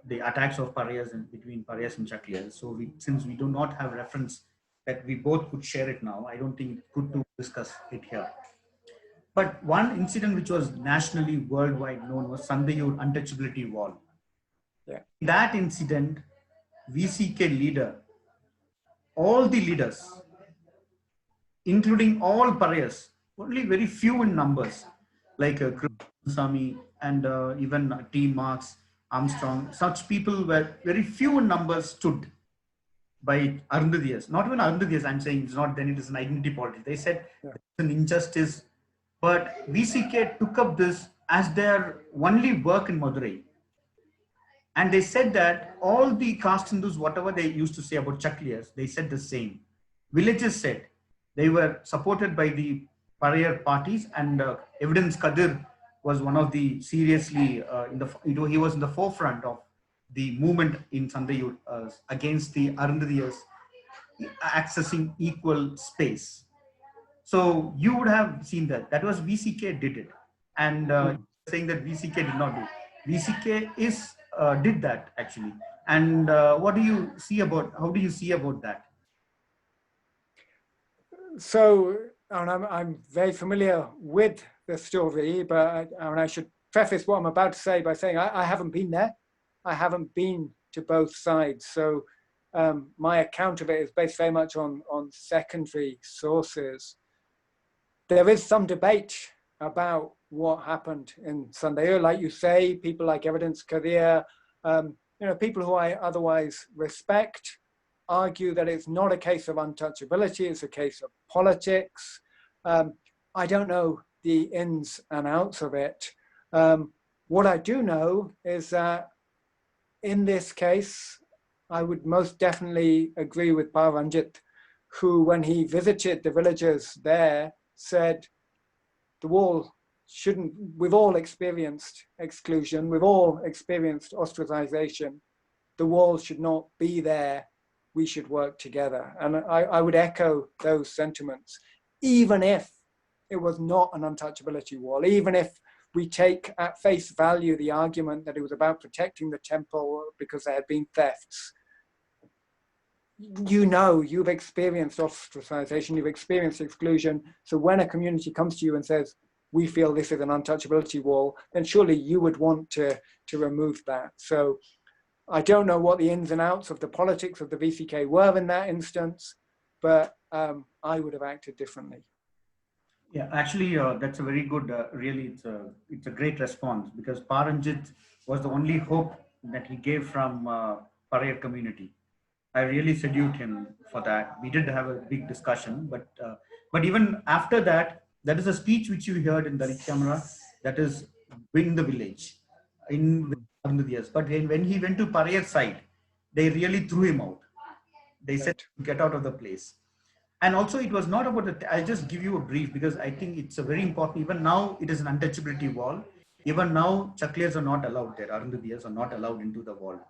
the attacks of Parias and between Parias and Chakliyas. So since we do not have reference that we both could share it now, I don't think it's good to discuss it here. But one incident which was nationally worldwide known was Sandayur Untouchability Wall. Yeah. That incident, VCK leader, all the leaders, including all pariahs, only very few in numbers, like Sami and even T. Marx, Armstrong, such people were very few in numbers stood by Arundhatias. Not even Arundhatias, I'm saying it's not, then it is an identity politics. They said it's an injustice, but VCK took up this as their only work in Madurai. And they said that all the caste Hindus, whatever they used to say about Chakliyas, they said the same. Villages said they were supported by the Parayar parties, and Evidence Kadir was one of the seriously, he was in the forefront of the movement in Sandayur against the Arundhatias accessing equal space. So you would have seen that. That was VCK did it. And saying that VCK did not do. VCK did that actually. And what do you see about, how do you see about that? So, and I'm very familiar with the story, but I should preface what I'm about to say by saying I haven't been there. I haven't been to both sides. So my account of it is based very much on secondary sources. There is some debate about what happened in Sandayur. Like you say, people like Evidence Kadir, people who I otherwise respect, argue that it's not a case of untouchability, it's a case of politics. I don't know the ins and outs of it. What I do know is that in this case, I would most definitely agree with Paranjit, who, when he visited the villagers there, said the wall shouldn't, we've all experienced exclusion, we've all experienced ostracization, the wall should not be there, we should work together. And I would echo those sentiments, even if it was not an untouchability wall, even if we take at face value the argument that it was about protecting the temple because there had been thefts. You've experienced ostracization, you've experienced exclusion. So when a community comes to you and says, we feel this is an untouchability wall, then surely you would want to remove that. So I don't know what the ins and outs of the politics of the VCK were in that instance, but I would have acted differently. Yeah, actually, that's a very good, really, it's a great response, because Paranjit was the only hope that he gave from Parayar community. I really salute him for that. We did have a big discussion, but even after that, that is a speech which you heard in Dalit Camera, that is win the village in Arundhatias. But when he went to Parayar side, they really threw him out. They said, get out of the place. And also it was not about the, I'll just give you a brief because I think it's a very important, even now it is an untouchability wall. Even now Chakliyas are not allowed there, Arundhatias are not allowed into the wall.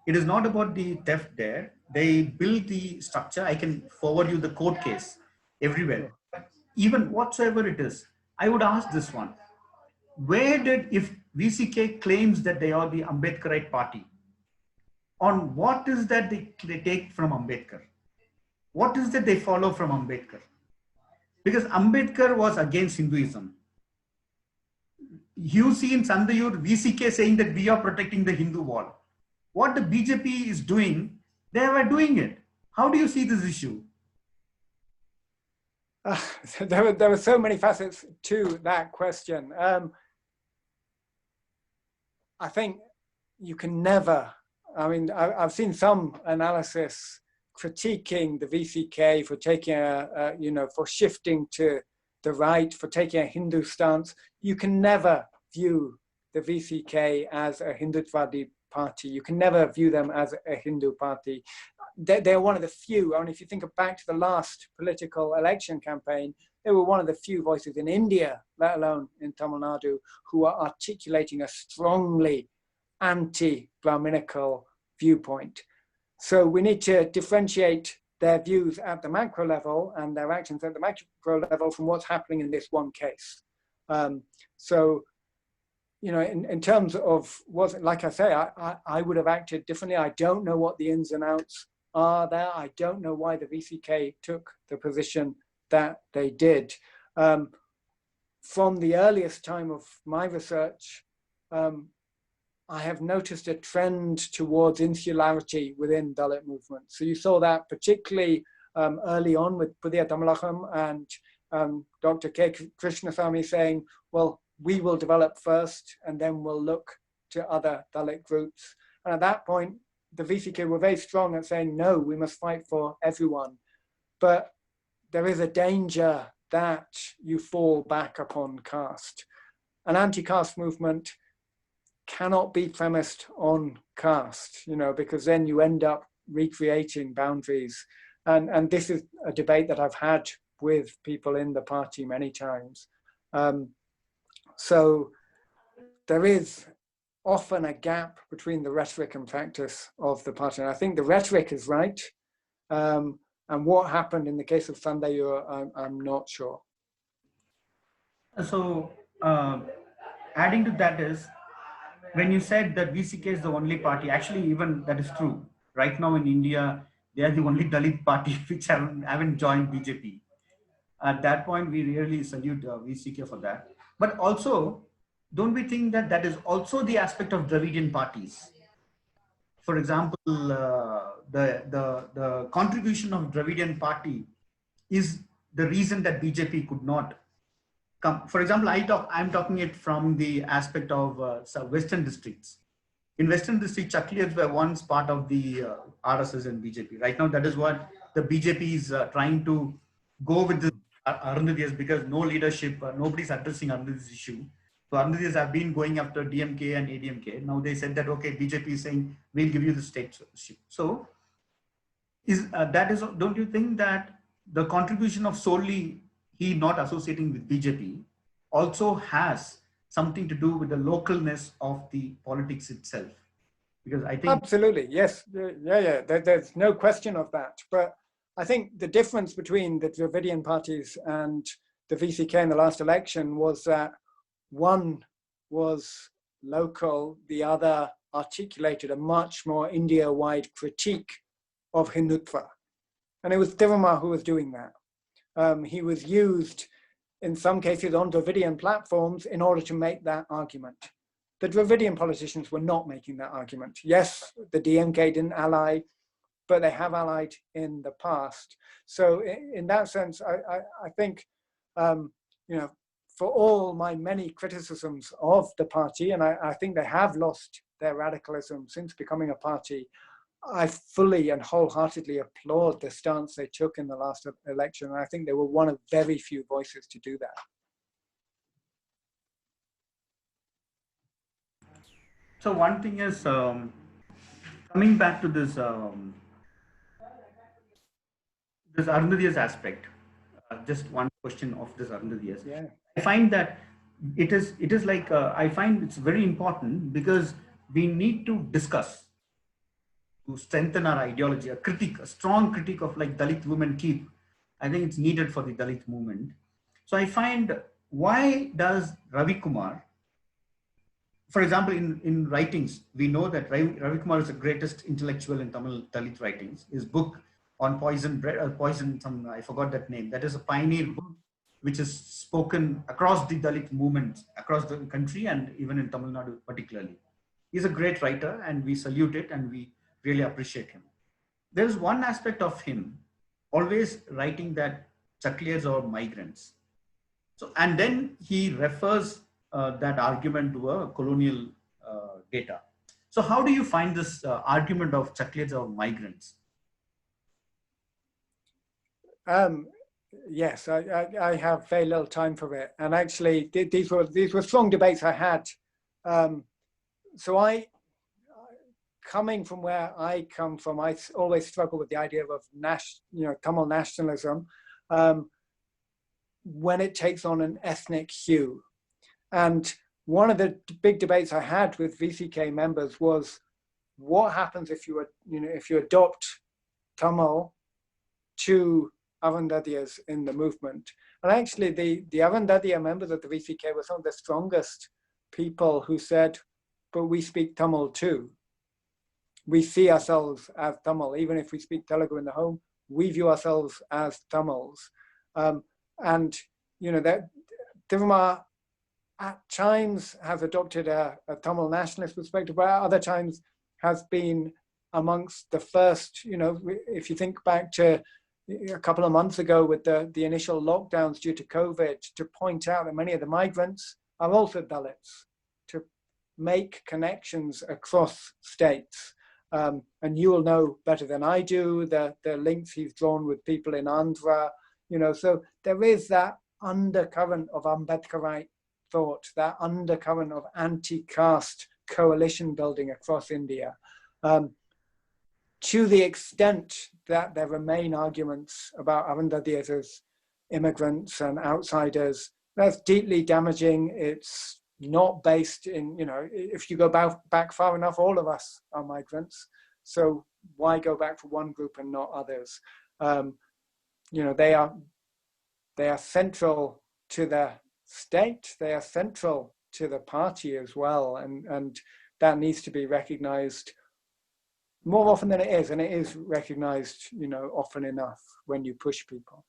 It is not about the theft there. They built the structure. I can forward you the court case everywhere. Even whatsoever it is, I would ask this one. Where did, if VCK claims that they are the Ambedkarite party, on what is that they take from Ambedkar? What is that they follow from Ambedkar? Because Ambedkar was against Hinduism. you see in Sandayur, VCK saying that we are protecting the Hindu wall. What the BJP is doing, they were doing it. How do you see this issue? There were so many facets to that question. I think you can never, I mean, I've seen some analysis critiquing the VCK for taking for shifting to the right, for taking a Hindu stance. You can never view the VCK as a Hindutwadi party. You can never view them as a Hindu party. They're one of the few, and if you think back to the last political election campaign, they were one of the few voices in India, let alone in Tamilnadu, who are articulating a strongly anti-Brahminical viewpoint. So we need to differentiate their views at the macro level and their actions at the macro level from what's happening in this one case. In terms of what, like I say, I would have acted differently. I don't know what the ins and outs are there. I don't know why the VCK took the position that they did. From the earliest time of my research, I have noticed a trend towards insularity within Dalit movement. So you saw that particularly early on with Pudhiya Tamilakam and Dr. K. Krishnasamy saying, well, we will develop first and then we'll look to other Dalit groups. And at that point, the VCK were very strong at saying, no, we must fight for everyone. But there is a danger that you fall back upon caste. An anti-caste movement cannot be premised on caste, because then you end up recreating boundaries. And this is a debate that I've had with people in the party many times. So there is often a gap between the rhetoric and practice of the party. And I think the rhetoric is right. And what happened in the case of Sandayur, I'm not sure. So adding to that is, when you said that VCK is the only party, actually even that is true. Right now in India, they are the only Dalit party which haven't joined BJP. At that point, we really salute VCK for that. But also, don't we think that that is also the aspect of Dravidian parties? For example, the contribution of Dravidian party is the reason that BJP could not come. For example, I'm talking it from the aspect of Western districts. In Western district, Chakliyas were once part of the RSS and BJP. Right now, that is what the BJP is trying to go with the Arundhathiyas, because no leadership, nobody's addressing Arundhathiyas issue. So Arundhathiyas have been going after DMK and ADMK. Now they said that, okay, BJP is saying, we'll give you the stateship. So don't you think that the contribution of solely he not associating with BJP also has something to do with the localness of the politics itself? Because I think... Absolutely, yes. Yeah. There's no question of that. But I think the difference between the Dravidian parties and the VCK in the last election was that one was local, the other articulated a much more India-wide critique of Hindutva. And it was Tiruma who was doing that. He was used in some cases on Dravidian platforms in order to make that argument. The Dravidian politicians were not making that argument. Yes, the DMK didn't ally, but they have allied in the past. So in that sense, I think, for all my many criticisms of the party, and I think they have lost their radicalism since becoming a party, I fully and wholeheartedly applaud the stance they took in the last election. And I think they were one of very few voices to do that. So one thing is, coming back to this this Arundhathiyas aspect, just one question of this Arundhathiyas. Yeah. I find that it is like, I find it's very important because we need to discuss to strengthen our ideology, a strong critique of like Dalit women keep. I think it's needed for the Dalit movement. So I find, why does Ravi Kumar, for example, in writings, we know that Ravi Kumar is the greatest intellectual in Tamil Dalit writings. His book on poison, I forgot that name. That is a pioneer book which is spoken across the Dalit movement, across the country, and even in Tamil Nadu particularly. He's a great writer, and we salute it, and we really appreciate him. There's one aspect of him always writing that Chakliers are migrants. So, and then he refers that argument to a colonial data. So how do you find this argument of Chakliers are migrants? Yes, I have very little time for it. And actually, these were strong debates I had. So coming from where I come from, I always struggle with the idea of Tamil nationalism when it takes on an ethnic hue. And one of the big debates I had with VCK members was, what happens if you adopt Tamil to Avandadiyas in the movement? And actually, the Avandadiya members of the VCK were some of the strongest people who said, but we speak Tamil too. We see ourselves as Tamil. Even if we speak Telugu in the home, we view ourselves as Tamils. And, that Tiruma at times has adopted a Tamil nationalist perspective, but at other times has been amongst the first, if you think back to a couple of months ago with the initial lockdowns due to COVID, to point out that many of the migrants are also Dalits, to make connections across states. And you will know better than I do the links he's drawn with people in Andhra, so there is that undercurrent of Ambedkarite thought, that undercurrent of anti-caste coalition building across India. To the extent that there remain arguments about Avandadiyas as immigrants and outsiders, that's deeply damaging. It's not based in, if you go back far enough, all of us are migrants. So why go back for one group and not others? They are central to the state. They are central to the party as well. And that needs to be recognized more often than it is. And it is recognized, often enough when you push people.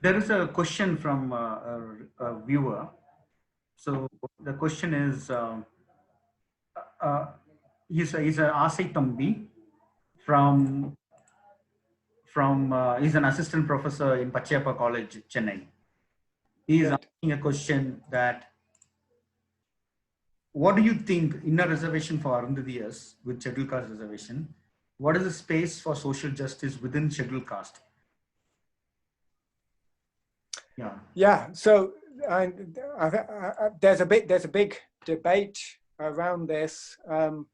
There is a question from a viewer. So the question is, he's a Asai Tambi from he's an assistant professor in Pachayappa College, Chennai. He is asking a question that, what do you think in a reservation for Arundhadiyas with scheduled caste reservation, what is the space for social justice within scheduled caste? Yeah. So there's a big debate around this, and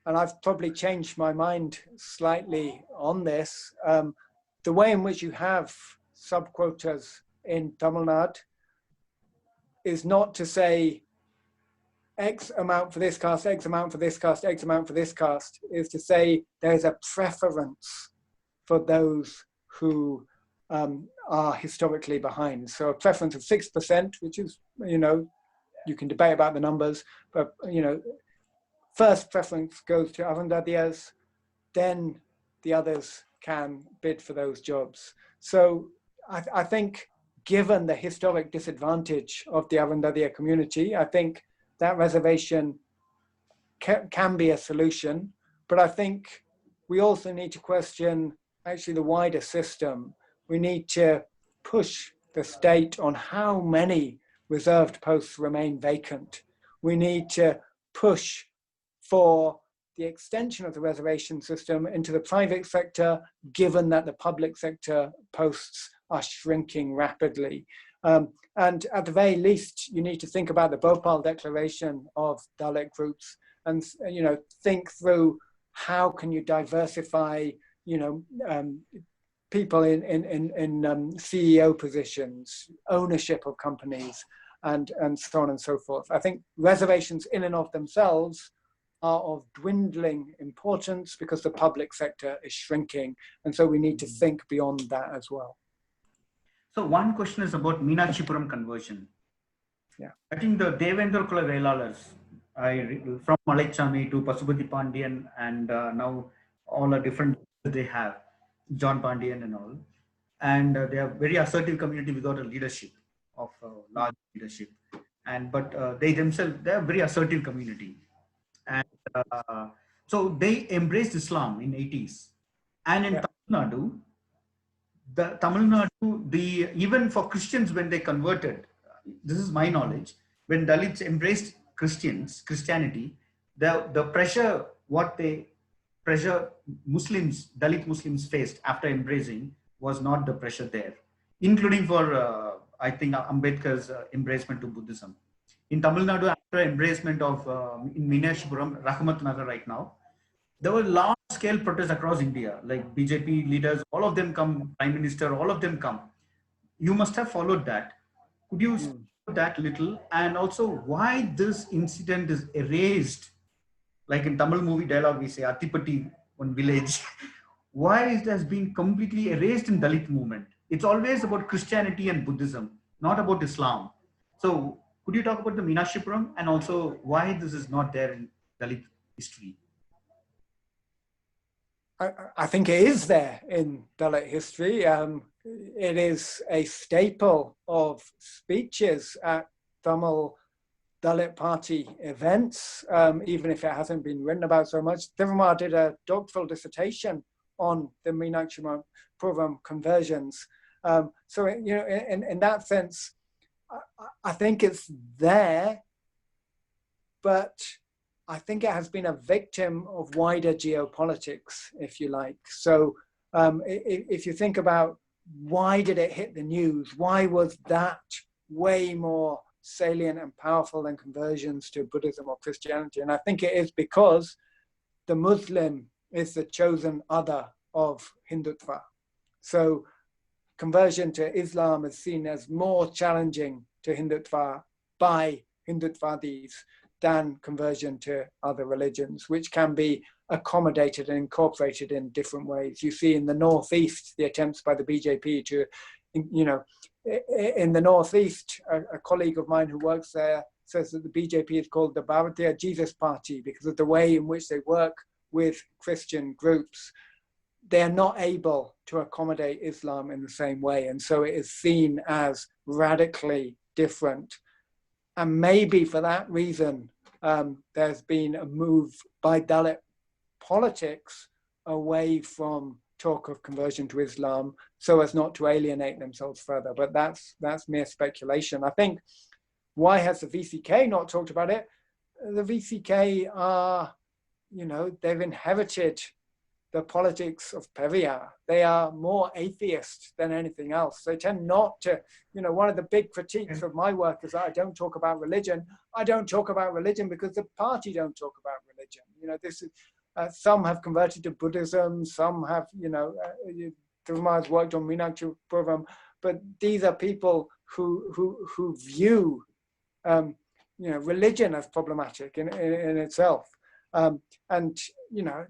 I've probably changed my mind slightly on this. The way in which you have subquotas in Tamil Nadu is not to say X amount for this caste, X amount for this caste, X amount for this caste, is to say there's a preference for those who are historically behind. So a preference of 6%, which is, you can debate about the numbers, but, first preference goes to Avandadiyas, then the others can bid for those jobs. So I think, given the historic disadvantage of the Avandadiya community, I think that reservation can be a solution. But I think we also need to question actually the wider system. We need to push the state on how many reserved posts remain vacant. We need to push for the extension of the reservation system into the private sector, given that the public sector posts are shrinking rapidly. And at the very least, you need to think about the Bhopal Declaration of Dalit groups and, think through how can you diversify, people in CEO positions, ownership of companies, and so on and so forth. I think reservations in and of themselves are of dwindling importance because the public sector is shrinking. And so we need to think beyond that as well. So one question is about Meenakshipuram conversion. Yeah. I think the Devendra Kula Velalars, from Malaichami to Pasupati Pandian, and now all are different they have, John Pandian and all. And they are very assertive community without a leadership. of large leadership. But they themselves, they're a very assertive community. And so they embraced Islam in 80s. And in Tamil Nadu, even for Christians when they converted, this is my knowledge, when Dalits embraced Christianity, the pressure, pressure Dalit Muslims faced after embracing was not the pressure there, including for, I think, Ambedkar's embracement to Buddhism. In Tamil Nadu, after embracement of, in Meenakshi Rahmat Nagar right now, there were large-scale protests across India, like BJP leaders, all of them come, Prime Minister, all of them come. You must have followed that. Could you speak about that little? And also why this incident is erased? Like in Tamil movie dialogue, we say, Atipatti, one village. Why it has been completely erased in Dalit movement? It's always about Christianity and Buddhism, not about Islam. So could you talk about the Meenakshi and also why this is not there in Dalit history? I think it is there in Dalit history. It is a staple of speeches at Tamil Dalit Party events, even if it hasn't been written about so much. Tirumar did a doctoral dissertation on the Meenakshi program conversions. So, you know, in that sense, I think it's there, but I think it has been a victim of wider geopolitics, if you like. So if you think about why did it hit the news, why was that way more salient and powerful than conversions to Buddhism or Christianity? And I think it is because the Muslim is the chosen other of Hindutva. So conversion to Islam is seen as more challenging to Hindutva by Hindutvadis than conversion to other religions, which can be accommodated and incorporated in different ways. You see in the Northeast, the attempts by the BJP to, you know, in the Northeast, a colleague of mine who works there says that the BJP is called the Bharatiya Jesus Party because of the way in which they work with Christian groups. They are not able to accommodate Islam in the same way. And so it is seen as radically different. And maybe for that reason, there's been a move by Dalit politics away from talk of conversion to Islam so as not to alienate themselves further. But that's mere speculation. I think, why has the VCK not talked about it? The VCK are, you know, they've inherited the politics of Periyar. They are more atheist than anything else. They tend not to, you know, one of the big critiques of my work is that I don't talk about religion. I don't talk about religion because the party don't talk about religion. You know, this is, some have converted to Buddhism, some have, you know, Tirumar has worked on Meenakshi program, but these are people who view, you know, religion as problematic in itself. And, you know,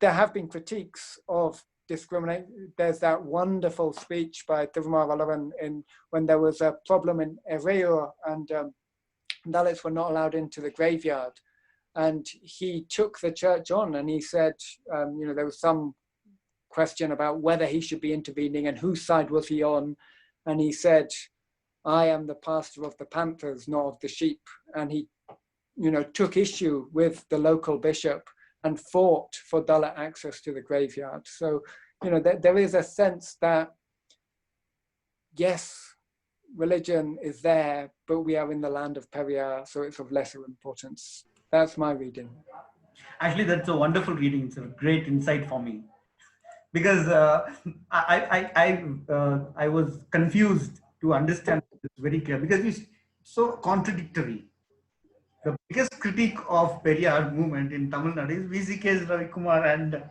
there have been critiques of discrimination. There's that wonderful speech by Tirumar Vallavan when there was a problem in Ereyur and Dalits were not allowed into the graveyard. And he took the church on and he said, you know, there was some question about whether he should be intervening and whose side was he on. And he said, I am the pastor of the Panthers, not of the sheep. And he, you know, took issue with the local bishop and fought for Dalit access to the graveyard. So, you know, there is a sense that, yes, religion is there, but we are in the land of Periyar, so it's of lesser importance. That's my reading. Actually, that's a wonderful reading. It's a great insight for me. Because I was confused to understand this very clear, because it's so contradictory. The biggest critic of Periyar movement in Tamil Nadu is VCK's Ravi Kumar, and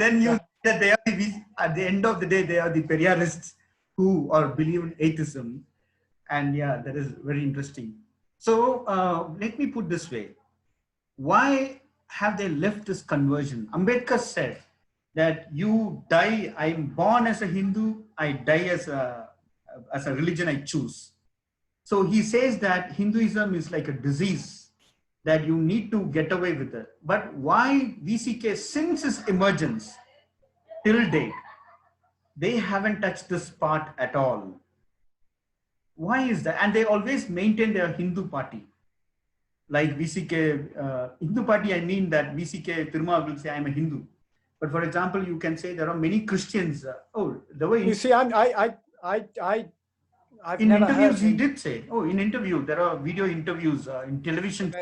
then you that they are at the end of the day they are the Periyarists who are believe in atheism, and yeah, that is very interesting. So let me put this way: why have they left this conversion? Ambedkar said that you die. I'm born as a Hindu. I die as a religion I choose. So he says that Hinduism is like a disease that you need to get away with it. But why VCK, since its emergence till date, they haven't touched this part at all? Why is that? And they always maintain their Hindu party. Like VCK, Hindu party, I mean that VCK Tiruma will say, I'm a Hindu. But for example, you can say there are many Christians. The way You see, I've in never heard interviews he him. did say, in interview, there are video interviews in television.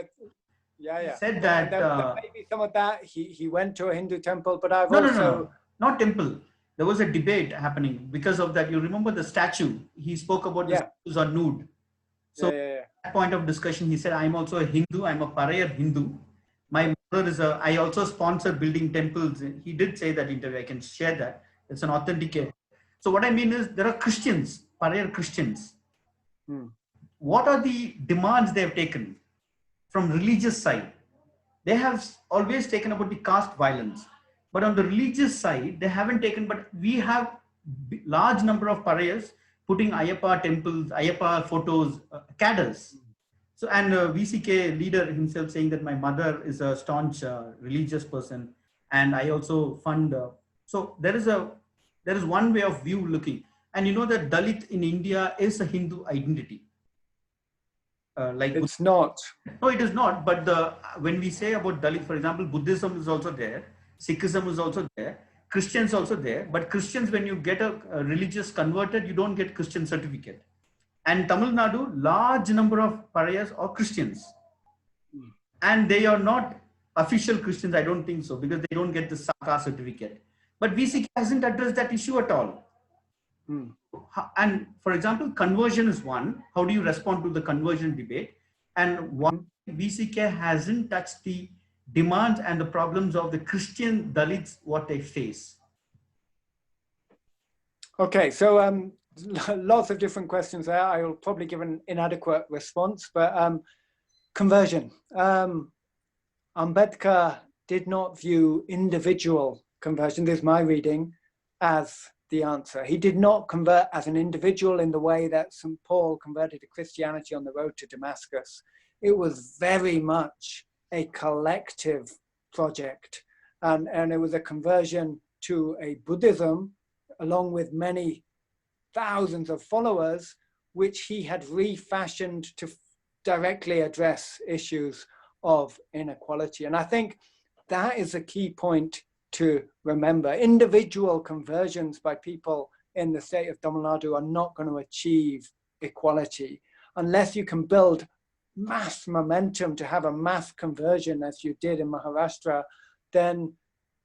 Yeah. He said that there may be some of that. He went to a Hindu temple, but I've no, not temple. There was a debate happening because of that. You remember the statue? He spoke about the statues are nude. So at that point of discussion, he said, I'm also a Hindu. I'm a Parayar Hindu. My mother is I also sponsor building temples. He did say that interview. I can share that. It's an authentic. So what I mean is there are Christians, Parayar Christians. What are the demands they have taken from religious side? They have always taken about the caste violence. But on the religious side, they haven't taken, but we have large number of Parayas putting Ayyappa temples, Ayyappa photos, cadres. So, and VCK leader himself saying that my mother is a staunch religious person, and I also fund. So there is one way of view looking, and you know that Dalit in India is a Hindu identity. Like it's not. No, it is not. But when we say about Dalit, for example, Buddhism is also there, Sikhism is also there, Christians also there. But Christians, when you get a religious converted, you don't get Christian certificate. And Tamilnadu, large number of Parayas are Christians. And they are not official Christians, I don't think so, because they don't get the Saka certificate. But VCK hasn't addressed that issue at all. And for example, conversion is one. How do you respond to the conversion debate? And one, VCK hasn't touched the demands and the problems of the Christian Dalits, what they face. Okay, so lots of different questions there. I will probably give an inadequate response, but conversion. Ambedkar did not view individual conversion, this is my reading, as the answer. He did not convert as an individual in the way that St. Paul converted to Christianity on the road to Damascus. It was very much a collective project, and it was a conversion to a Buddhism along with many thousands of followers, which he had refashioned to directly address issues of inequality. And I think that is a key point to remember. Individual conversions by people in the state of Tamilnadu are not going to achieve equality unless you can build mass momentum to have a mass conversion as you did in Maharashtra. Then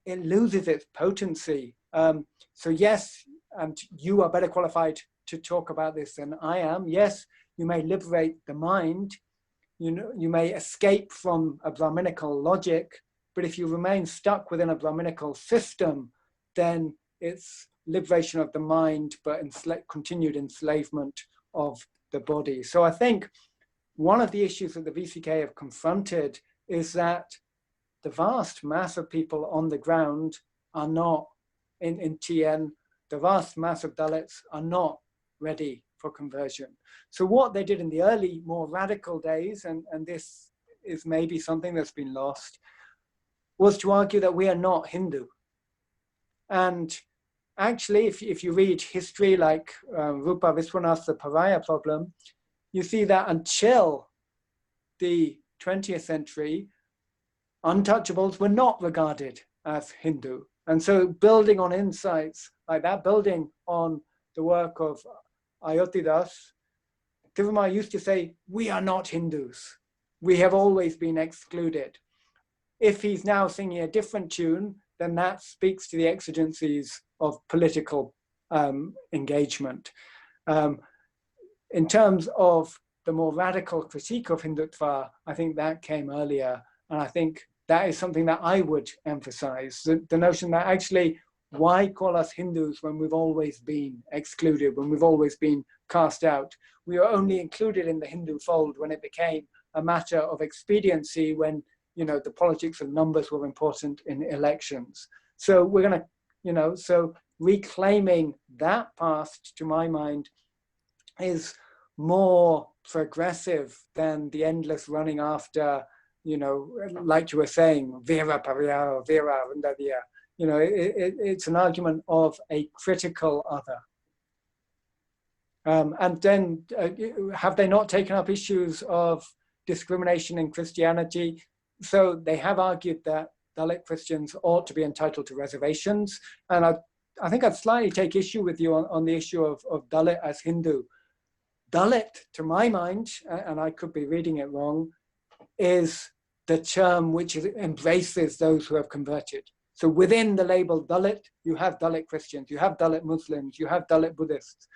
it loses its potency. So yes, and you are better qualified to talk about this than I am. Yes, you may liberate the mind, you may escape from a Brahminical logic, but if you remain stuck within a Brahminical system, then it's liberation of the mind, but continued enslavement of the body. So I think one of the issues that the VCK have confronted is that the vast mass of people on the ground are not, in TN, the vast mass of Dalits are not ready for conversion. So what they did in the early, more radical days, and this is maybe something that's been lost, was to argue that we are not Hindu. And actually, if you read history like Rupa Viswanath's The Pariah Problem, you see that until the 20th century, untouchables were not regarded as Hindu. And so building on insights like that, building on the work of Ayotidas, Tirumar used to say, we are not Hindus. We have always been excluded. If he's now singing a different tune, then that speaks to the exigencies of political engagement. In terms of the more radical critique of Hindutva, I think that came earlier. And I think that is something that I would emphasize, the notion that actually, why call us Hindus when we've always been excluded, when we've always been cast out? We were only included in the Hindu fold when it became a matter of expediency, when the politics of numbers were important in elections. So we're going to, so reclaiming that past, to my mind, is more progressive than the endless running after, like you were saying, Vera Pariya, Vera Rundadiya. It's an argument of a critical other. And then have they not taken up issues of discrimination in Christianity? So they have argued that Dalit Christians ought to be entitled to reservations. And I think I'd slightly take issue with you on the issue of Dalit as Hindu. Dalit, to my mind, and I could be reading it wrong, is the term which embraces those who have converted. So within the label Dalit, you have Dalit Christians, you have Dalit Muslims, you have Dalit Buddhists.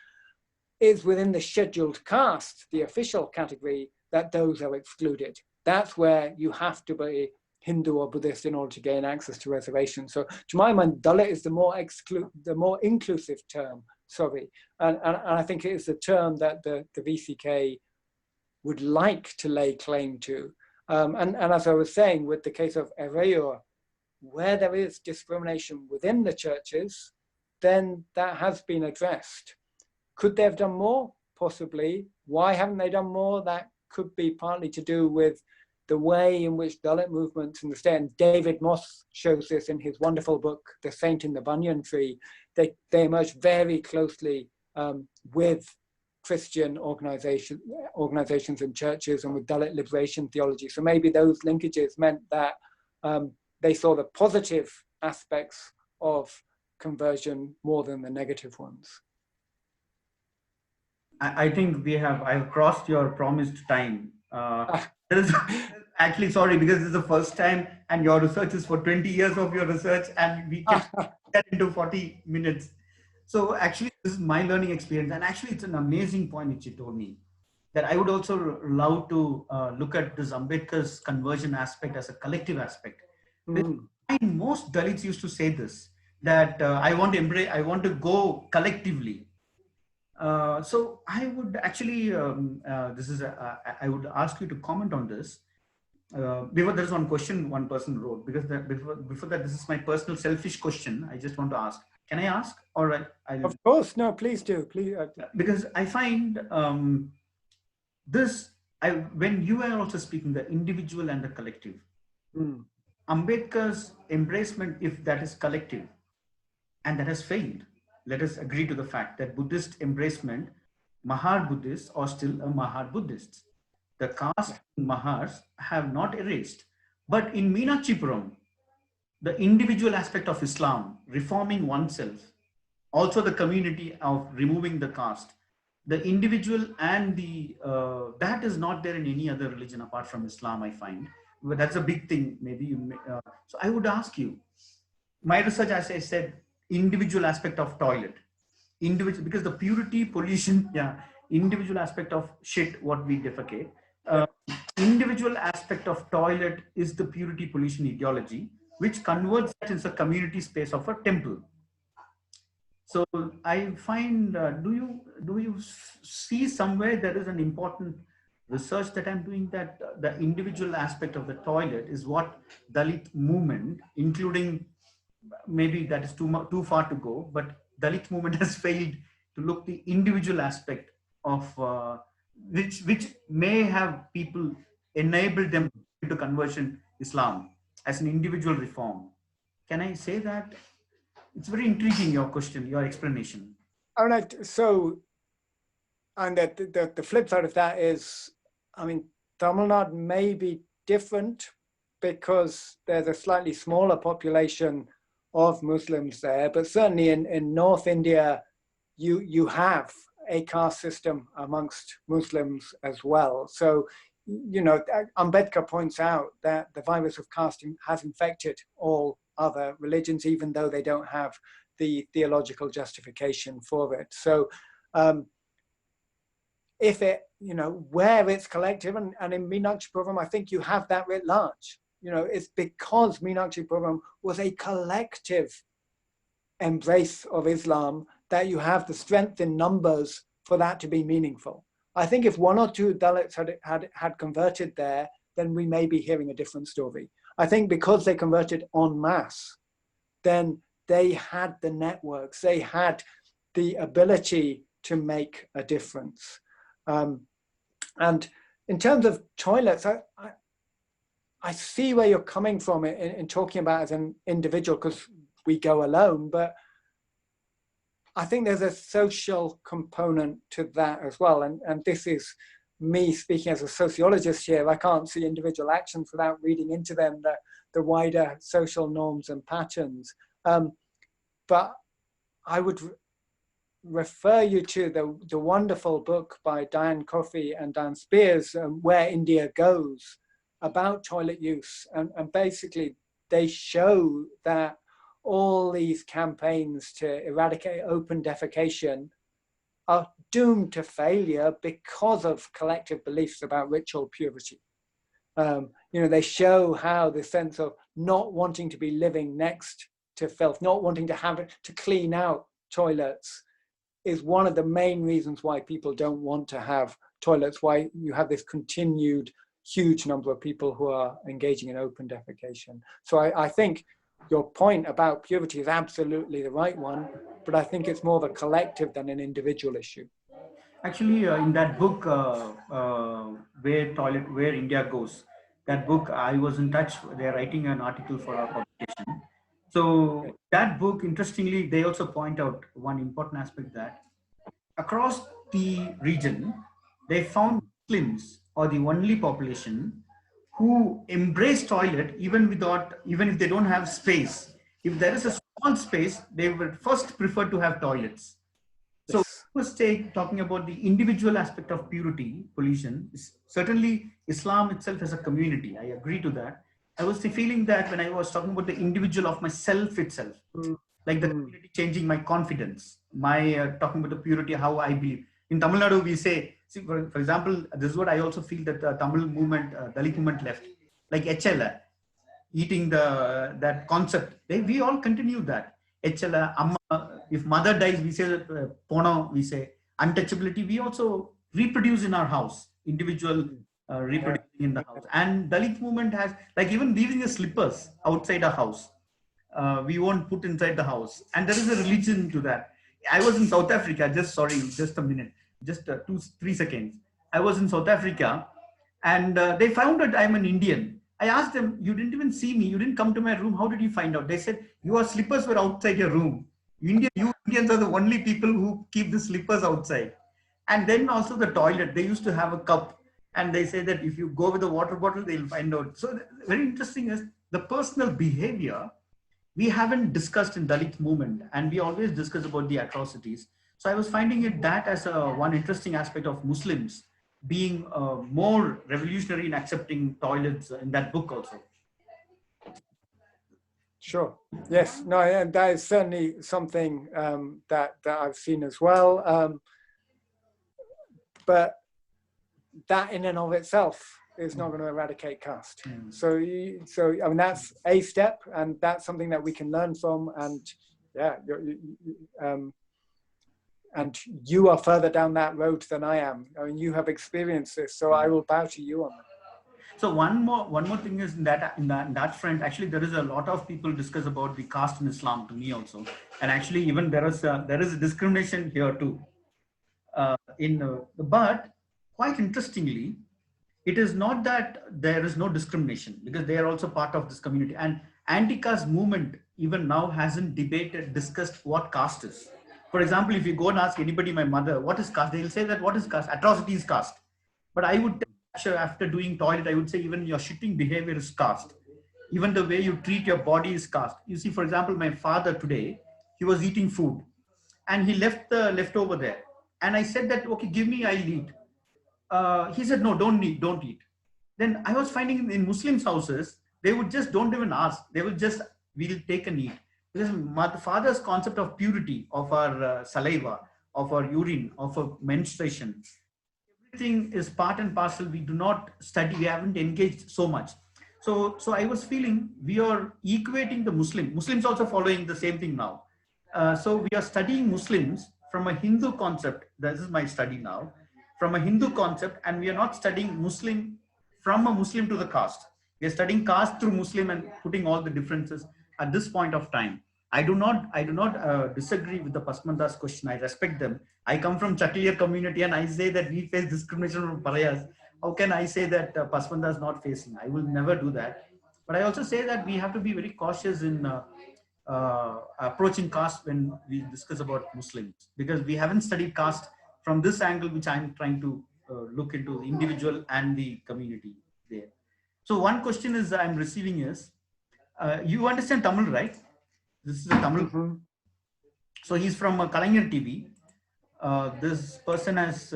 It's within the scheduled caste, the official category, that those are excluded. That's where you have to be Hindu or Buddhist in order to gain access to reservations. So to my mind, Dalit is the more inclusive term, and I think it is the term that the VCK would like to lay claim to. And as I was saying, with the case of Ereyur, where there is discrimination within the churches, then that has been addressed. Could they have done more? Possibly. Why haven't they done more? That could be partly to do with the way in which Dalit movements in the state, and David Moss shows this in his wonderful book, The Saint in the Banyan Tree, they emerge very closely with Christian organizations and churches and with Dalit liberation theology. So maybe those linkages meant that they saw the positive aspects of conversion more than the negative ones. I think I've crossed your promised time. Actually, sorry, because this is the first time and your research is for 20 years of your research and we can get into 40 minutes. So actually, this is my learning experience. And actually, it's an amazing point which you told me, that I would also love to look at this Ambedkar's conversion aspect as a collective aspect. Most Dalits used to say this, that I want to go collectively. So I would actually, I would ask you to comment on this. Before, there's one question one person wrote, because before that, this is my personal selfish question. I just want to ask. Can I ask? All right. Of course. No, please do. Please. Because I find when you are also speaking, the individual and the collective, Ambedkar's embracement, if that is collective, and that has failed, let us agree to the fact that Buddhist embracement, Mahar Buddhists are still a Mahar Buddhists. The caste Mahars have not erased. But in Meenakchipuram, the individual aspect of Islam, reforming oneself, also the community of removing the caste, the individual and that is not there in any other religion apart from Islam, I find. But that's a big thing, maybe. So I would ask you, my research, as I said, individual aspect of toilet, because the purity, pollution, individual aspect of shit, what we defecate, individual aspect of toilet is the purity, pollution ideology, which converts that into a community space of a temple. So I find, do you see somewhere there is an important research that I'm doing, that the individual aspect of the toilet is what Dalit movement, including, maybe that is too far to go, but Dalit movement has failed to look the individual aspect of which may have people enabled them to conversion Islam as an individual reform. Can I say that? It's very intriguing, your question, your explanation. All right. So, and the flip side of that is, I mean, Tamilnadu may be different because there's a slightly smaller population of Muslims there, but certainly in North India, you have a caste system amongst Muslims as well. So, you know, Ambedkar points out that the virus of caste has infected all other religions, even though they don't have the theological justification for it. So if it, you know, where it's collective, and in Meenakchipuram, I think you have that writ large. You know, it's because Meenakchipuram was a collective embrace of Islam that you have the strength in numbers for that to be meaningful. I think if one or two Dalits had converted there, then we may be hearing a different story. I think because they converted en masse, then they had the networks, they had the ability to make a difference. And in terms of toilets, I see where you're coming from in talking about as an individual, because we go alone, but I think there's a social component to that as well. And this is me speaking as a sociologist here. I can't see individual actions without reading into them the wider social norms and patterns. But I would refer you to the wonderful book by Diane Coffey and Dan Spears, Where India Goes, about toilet use. And basically, they show that all these campaigns to eradicate open defecation are doomed to failure because of collective beliefs about ritual purity. They show how the sense of not wanting to be living next to filth, not wanting to have it, to clean out toilets, is one of the main reasons why people don't want to have toilets, why you have this continued huge number of people who are engaging in open defecation. So I think your point about purity is absolutely the right one, but I think it's more of a collective than an individual issue. Actually, in that book, Where India Goes, that book, I was in touch. They're writing an article for our publication. So that book, interestingly, they also point out one important aspect, that across the region, they found Muslims are the only population who embrace toilet even if they don't have space. If there is a small space, they would first prefer to have toilets. So Yes. was talking about the individual aspect of purity, pollution. Certainly, Islam itself as a community. I agree to that. I was feeling that when I was talking about the individual of myself itself, like the community changing my confidence, my talking about the purity, how I believe. In Tamilnadu, we say, see, for example, this is what I also feel that the Tamil movement, Dalit movement left, like HL, eating that concept. We all continue that. HL, Amma, if mother dies, we say Pono, we say untouchability. We also reproduce in our house, individual reproducing in the house. And Dalit movement has, like, even leaving the slippers outside a house. We won't put inside the house, and there is a religion to that. I was in South Africa, just a minute, just 2-3 seconds. I was in South Africa, and they found that I'm an Indian. I asked them, you didn't even see me, you didn't come to my room, how did you find out? They said, your slippers were outside your room. You Indians are the only people who keep the slippers outside. And then also the toilet, they used to have a cup, and they say that if you go with a water bottle, they'll find out. So very interesting is the personal behavior we haven't discussed in Dalit movement, and we always discuss about the atrocities. So I was finding that as one interesting aspect of Muslims being more revolutionary in accepting toilets in that book also. Sure. Yes. No. And that is certainly something that I've seen as well. But that in and of itself is not going to eradicate caste. So I mean, that's a step, and that's something that we can learn from. And yeah, and you are further down that road than I am. I mean, you have experienced this, so I will bow to you on that. So one more thing is in that front, actually there is a lot of people discuss about the caste in Islam to me also, and actually even there is a discrimination here too. But quite interestingly, it is not that there is no discrimination, because they are also part of this community. And anti-caste movement even now hasn't discussed what caste is. For example, if you go and ask anybody, my mother, what is caste? They'll say that what is caste? Atrocities caste. But I would, after doing toilet, I would say even your shitting behavior is caste. Even the way you treat your body is caste. You see, for example, my father today, he was eating food and he left the leftover there. And I said that, okay, give me, I'll eat. He said, no, don't eat. Then I was finding in Muslims' houses, they would just don't even ask. They would just, we'll take and eat. Because my father's concept of purity, of our saliva, of our urine, of our menstruation, everything is part and parcel. We do not study, we haven't engaged so much. So I was feeling we are equating the Muslims also following the same thing now. So we are studying Muslims from a Hindu concept. This is my study now. From a Hindu concept, and we are not studying Muslim from a Muslim to the caste. We are studying caste through Muslim and putting all the differences at this point of time. I do not disagree with the Pasmanda's question. I respect them. I come from Chatiliya community and I say that we face discrimination from Parayas. How can I say that Pasmanda is not facing? I will never do that. But I also say that we have to be very cautious in approaching caste when we discuss about Muslims, because we haven't studied caste from this angle, which I'm trying to look into the individual and the community there. So one question is I'm receiving is, you understand Tamil, right? This is a Tamil. Mm-hmm. So he's from Kalaignar TV. This person has,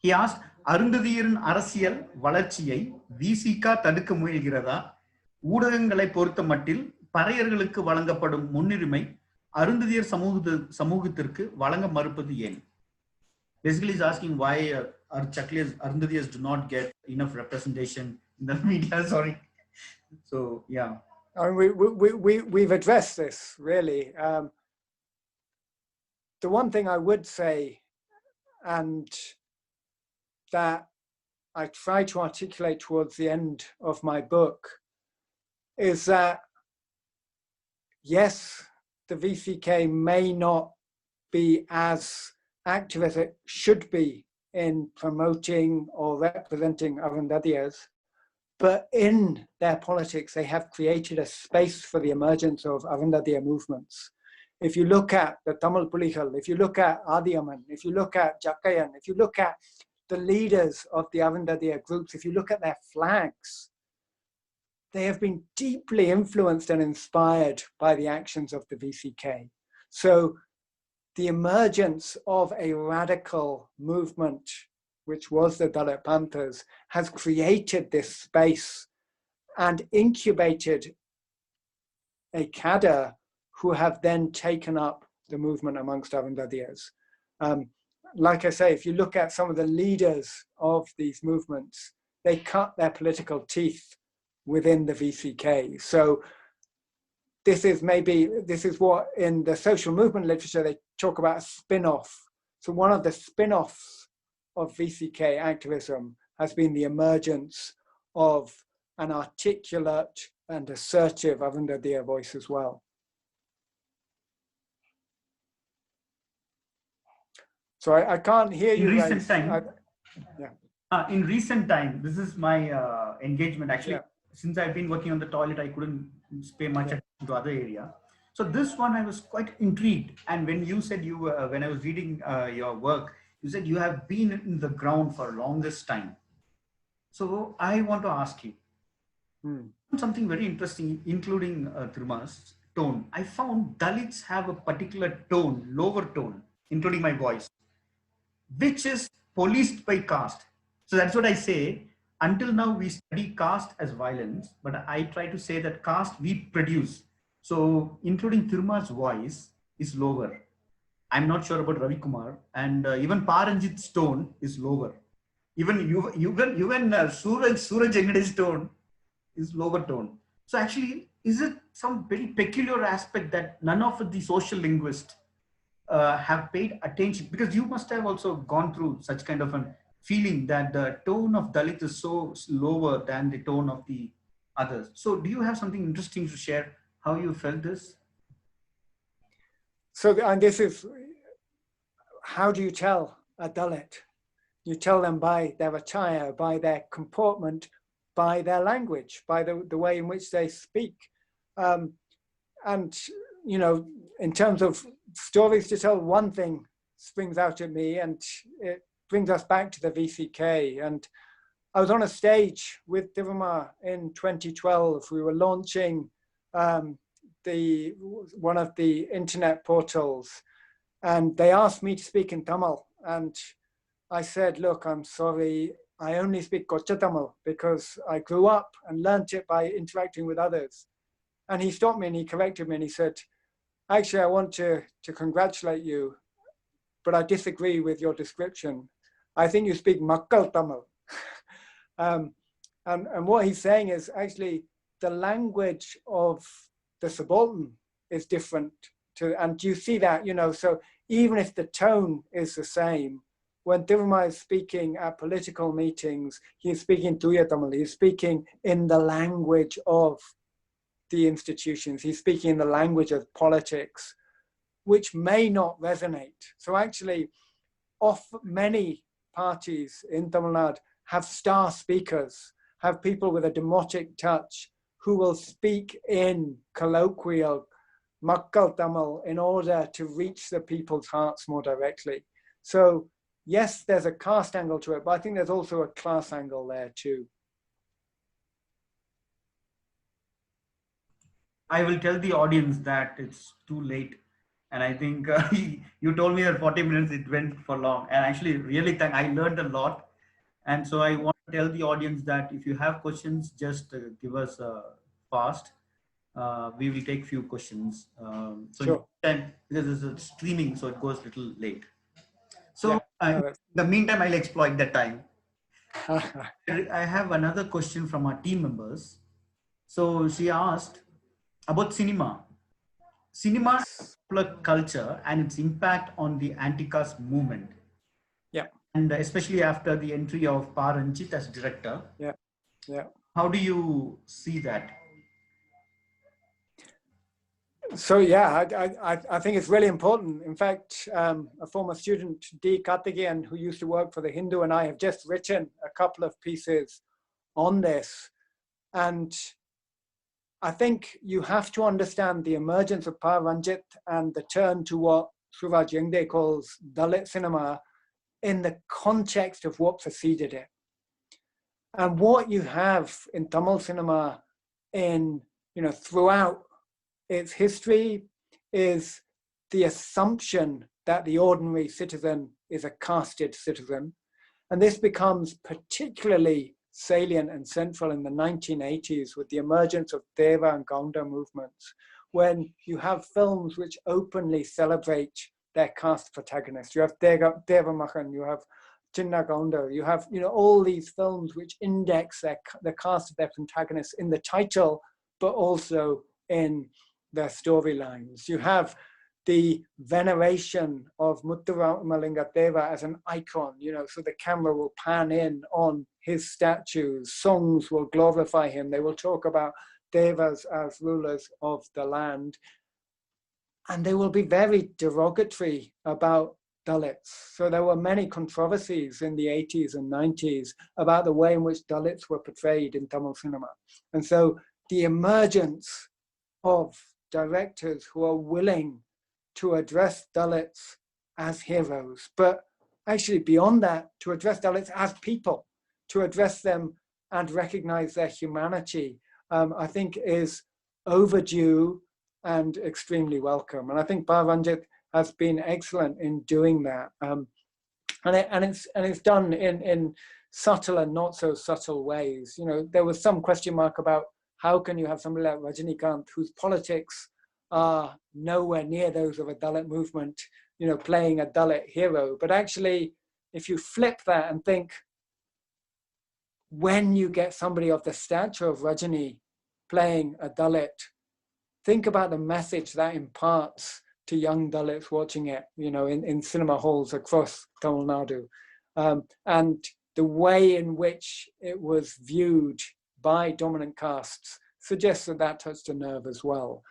he asked, அருந்ததியரின் அரசியல் வளர்ச்சியை விசிக தடுக்க முயல்கிறதா? ஊடகங்களை பொறுத்த மட்டில் பறையர்களுக்கு வழங்கப்படும் முன்னுரிமை அருந்ததியர் சமூகத்திற்கு வழங்க மறுப்பது ஏன்? Basically, he's asking why our Arundhadiyas do not get enough representation in the media. Sorry. So, yeah. We've addressed this, really. The one thing I would say, and that I try to articulate towards the end of my book, is that, yes, the VCK may not be as active as it should be in promoting or representing Arundhadiyas, but in their politics, they have created a space for the emergence of Arundhadiya movements. If you look at the Tamil Puligal, if you look at Adiyaman, if you look at Jakkayan, if you look at the leaders of the Arundhadiya groups, if you look at their flags, they have been deeply influenced and inspired by the actions of the VCK. So the emergence of a radical movement, which was the Dalit Panthers, has created this space and incubated a cadre who have then taken up the movement amongst Arundhadiyas. Like I say, if you look at some of the leaders of these movements, they cut their political teeth within the VCK. So this is what in the social movement literature, they talk about a spin-off. So one of the spin-offs of VCK activism has been the emergence of an articulate and assertive Arundhadiya voice as well. So I can't hear you. In recent time, yeah. In recent time, this is my engagement. Actually, Yeah. Since I've been working on the toilet, I couldn't pay much attention to other area. So this one, I was quite intrigued. And when you said when I was reading your work, you said you have been in the ground for longest time. So I want to ask you something very interesting, including Thiruma's tone. I found Dalits have a particular tone, lower tone, including my voice, which is policed by caste. So that's what I say. Until now, we study caste as violence, but I try to say that caste we produce. So including Thiruma's voice is lower. I'm not sure about Ravi Kumar, and even Paranjit's tone is lower. Even Suraj Engade's tone is lower tone. So actually, is it some very peculiar aspect that none of the social linguists have paid attention? Because you must have also gone through such kind of a feeling that the tone of Dalit is so lower than the tone of the others. So do you have something interesting to share, how you felt this? So, and this is, how do you tell a Dalit? You tell them by their attire, by their comportment, by their language, by the way in which they speak. And, you know, in terms of stories to tell, one thing springs out at me, and it brings us back to the VCK. And I was on a stage with Thiruma in 2012. We were launching one of the internet portals, and they asked me to speak in Tamil. And I said, look, I'm sorry, I only speak Kocha Tamil because I grew up and learnt it by interacting with others. And he stopped me and he corrected me and he said, actually, I want to congratulate you, but I disagree with your description. I think you speak Makkal Tamil. And what he's saying is actually the language of the subaltern is different and you see that, you know, so even if the tone is the same, when Thiruma is speaking at political meetings, he's speaking Tuya Tamil, he's speaking in the language of the institutions, he's speaking in the language of politics, which may not resonate. So actually, many parties in Tamil Nadu have star speakers, have people with a demotic touch who will speak in colloquial Makkal Tamil in order to reach the people's hearts more directly. So yes, there's a caste angle to it, but I think there's also a class angle there too. I will tell the audience that it's too late. And I think you told me that 40 minutes, it went for long. And actually, really, I learned a lot. And so I want to tell the audience that if you have questions, just give us fast. We will take few questions. Sure. Time, because it's a streaming, so it goes a little late. So Yeah, in the meantime, I'll exploit that time. I have another question from our team members. So she asked about cinema. Cinema, yes. popular culture, and its impact on the anti-caste movement. Yeah. And especially after the entry of Paranjit as director. Yeah. Yeah. How do you see that? So yeah, I think it's really important. In fact, a former student, D. Karthikeyan, who used to work for the Hindu, and I have just written a couple of pieces on this. And I think you have to understand the emergence of Paranjit and the turn to what Suraj Yengde calls Dalit cinema in the context of what preceded it. And what you have in Tamil cinema throughout its history is the assumption that the ordinary citizen is a casted citizen. And this becomes particularly salient and central in the 1980s with the emergence of Deva and Gaunda movements, when you have films which openly celebrate their caste protagonists. You have Deva Mahan, you have Chinna Gaunda, you have all these films which index the caste of their protagonists in the title, but also in their storylines. You have the veneration of Mutturamalingam Deva as an icon, so the camera will pan in on his statues, songs will glorify him, they will talk about Devas as rulers of the land, and they will be very derogatory about Dalits. So there were many controversies in the 80s and 90s about the way in which Dalits were portrayed in Tamil cinema. And so the emergence of directors who are willing to address Dalits as heroes, but actually beyond that, to address Dalits as people, to address them and recognize their humanity, I think is overdue and extremely welcome. And I think Paranjit has been excellent in doing that. And it's done in subtle and not so subtle ways. There was some question mark about how can you have somebody like Rajinikanth, whose politics are nowhere near those of a Dalit movement, playing a Dalit hero. But actually, if you flip that and think, when you get somebody of the stature of Rajini playing a Dalit, think about the message that imparts to young Dalits watching it, in cinema halls across Tamilnadu. And the way in which it was viewed by dominant castes suggests that touched a nerve as well.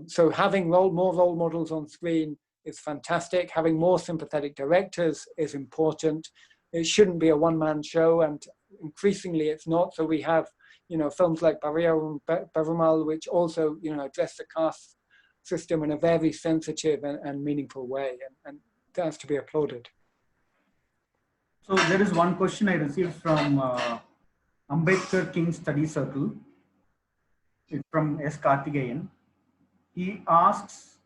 So having more role models on screen is fantastic. Having more sympathetic directors is important. It shouldn't be a one-man show, and increasingly it's not. So we have, films like Barrier and Perumal, which also, address the caste system in a very sensitive and meaningful way, and that's to be applauded. So there is one question I received from Ambedkar King Study Circle. It's from S. Karthikeyan. He asks,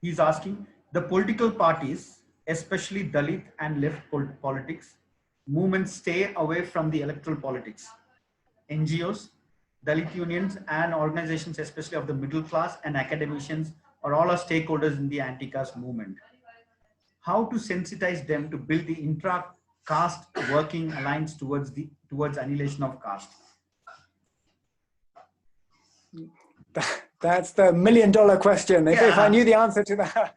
he's asking, the political parties, especially Dalit and left politics, movements stay away from the electoral politics. NGOs, Dalit unions and organizations, especially of the middle class and academicians, are all our stakeholders in the anti-caste movement. How to sensitize them to build the intra-caste working alliance towards annihilation of caste? That's the $1 million question. If I knew the answer to that.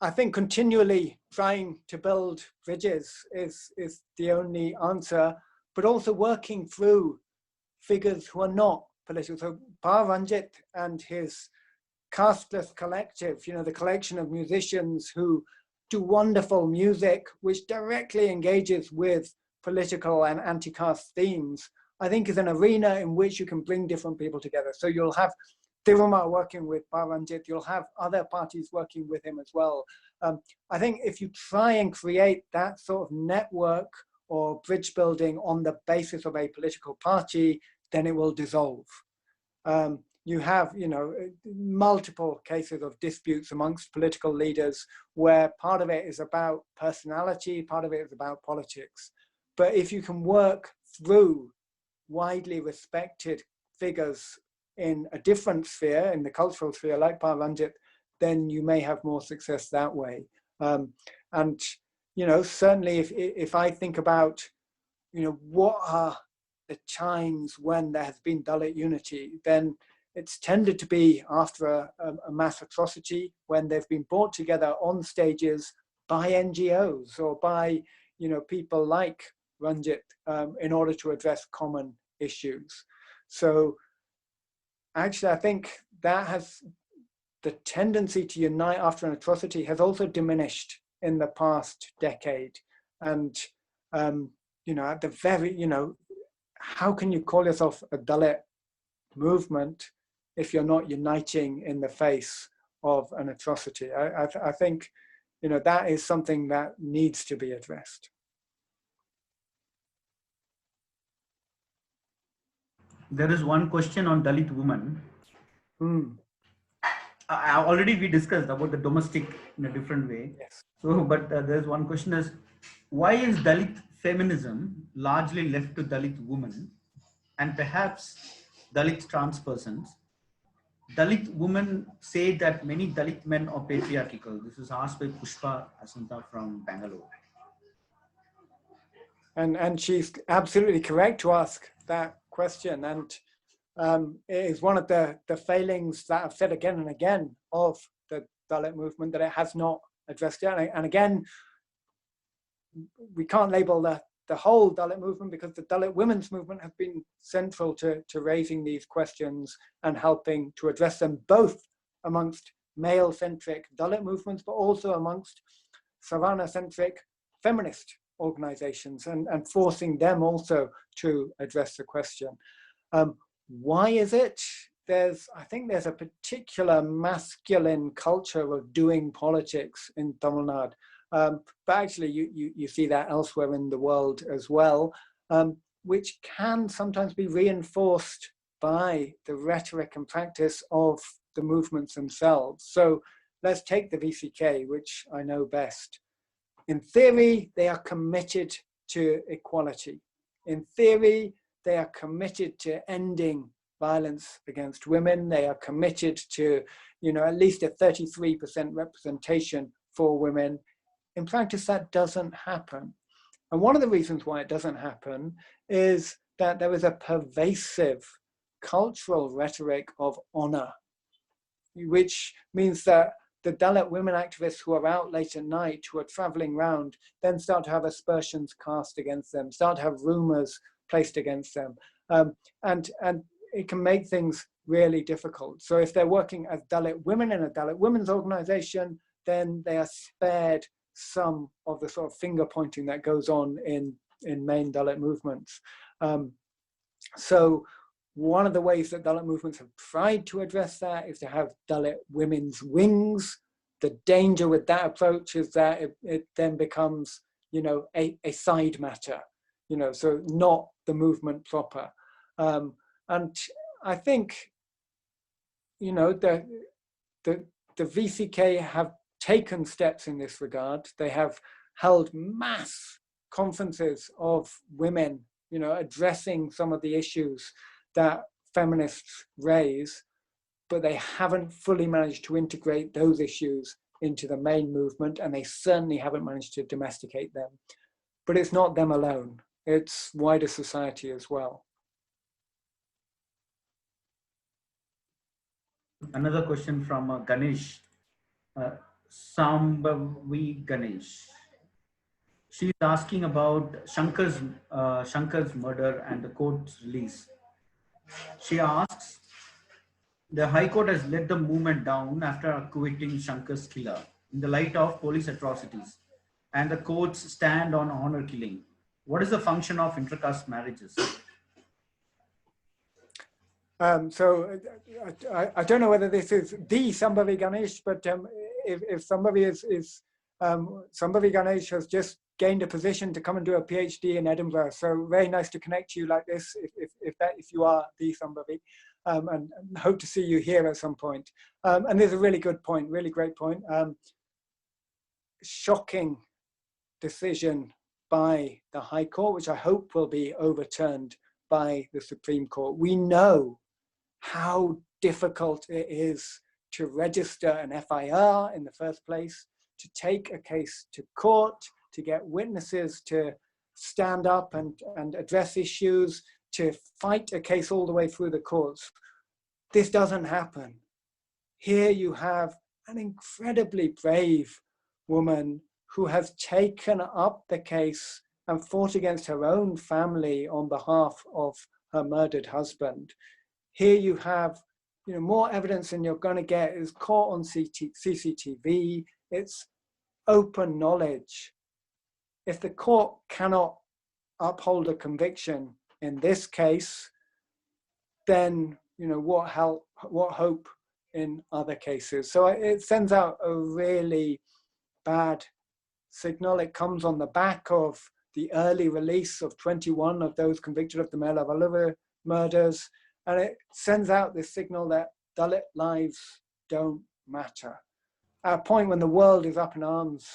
I think continually trying to build bridges is the only answer, but also working through figures who are not political. So Paranjit and his casteless collective, the collection of musicians who do wonderful music, which directly engages with political and anti-caste themes, I think is an arena in which you can bring different people together. So you'll have Tiruma working with Paranjit, you'll have other parties working with him as well. I think if you try and create that sort of network or bridge building on the basis of a political party, then it will dissolve. You have, multiple cases of disputes amongst political leaders where part of it is about personality, part of it is about politics. But if you can work through widely respected figures in a different sphere, in the cultural sphere, like Paranjit, then you may have more success that way. And certainly if I think about, what are the times when there has been Dalit unity, then it's tended to be after a mass atrocity, when they've been brought together on stages by NGOs or by people like Ranjit in order to address common issues. So actually, I think that has the tendency to unite after an atrocity has also diminished in the past decade. And at the very, how can you call yourself a Dalit movement if you're not uniting in the face of an atrocity? I think, that is something that needs to be addressed. There is one question on Dalit women. Already we discussed about the domestic in a different way. Yes. So, but there's one question is, why is Dalit feminism largely left to Dalit women and perhaps Dalit trans persons? Dalit women say that many Dalit men are patriarchal. This is asked by Pushpa Asanta from Bangalore. And she's absolutely correct to ask that question. And it is one of the failings that I've said again and again of the Dalit movement, that it has not addressed it. And again, we can't label the whole Dalit movement, because the Dalit women's movement has been central to raising these questions and helping to address them, both amongst male-centric Dalit movements, but also amongst Savana-centric feminist organizations, and forcing them also to address the question. Why is it? I think there's a particular masculine culture of doing politics in Tamilnadu. But actually you see that elsewhere in the world as well, which can sometimes be reinforced by the rhetoric and practice of the movements themselves. So let's take the VCK, which I know best. In theory, they are committed to equality. In theory, they are committed to ending violence against women. They are committed to, at least a 33% representation for women. In practice, that doesn't happen. And one of the reasons why it doesn't happen is that there is a pervasive cultural rhetoric of honor, which means that the Dalit women activists who are out late at night, who are traveling around, then start to have aspersions cast against them, start to have rumors placed against them. And it can make things really difficult. So if they're working as Dalit women in a Dalit women's organization, then they are spared some of the sort of finger pointing that goes on in main Dalit movements. So one of the ways that Dalit movements have tried to address that is to have Dalit women's wings. The danger with that approach is that it then becomes, a side matter, so not the movement proper. And I think, the VCK have taken steps in this regard. They have held mass conferences of women, addressing some of the issues that feminists raise, but they haven't fully managed to integrate those issues into the main movement, and they certainly haven't managed to domesticate them. But it's not them alone, it's wider society as well. Another question from Ganesh, Sambhavi Ganesh. She's asking about Shankar's murder and the court's release. She asks, the High Court has let the movement down after acquitting Shankar's killer in the light of police atrocities and the court's stand on honor killing. What is the function of intercaste marriages? So I don't know whether this is the Sambhavi Ganesh, but if somebody Sambhavi Ganesh has just gained a position to come and do a PhD in Edinburgh. So very nice to connect to you like this, if you are the Sambhavi, and hope to see you here at some point. And there's a really good point, really great point. Shocking decision by the High Court, which I hope will be overturned by the Supreme Court. We know how difficult it is to register an FIR in the first place, to take a case to court, to get witnesses to stand up and address issues, to fight a case all the way through the courts. This doesn't happen. Here you have an incredibly brave woman who has taken up the case and fought against her own family on behalf of her murdered husband. Here you have, more evidence than you're going to get is caught on CCTV. It's open knowledge. If the court cannot uphold a conviction in this case, then what hope in other cases? So it sends out a really bad signal. It comes on the back of the early release of 21 of those convicted of the Mela murders. And it sends out this signal that Dalit lives don't matter. At a point when the world is up in arms,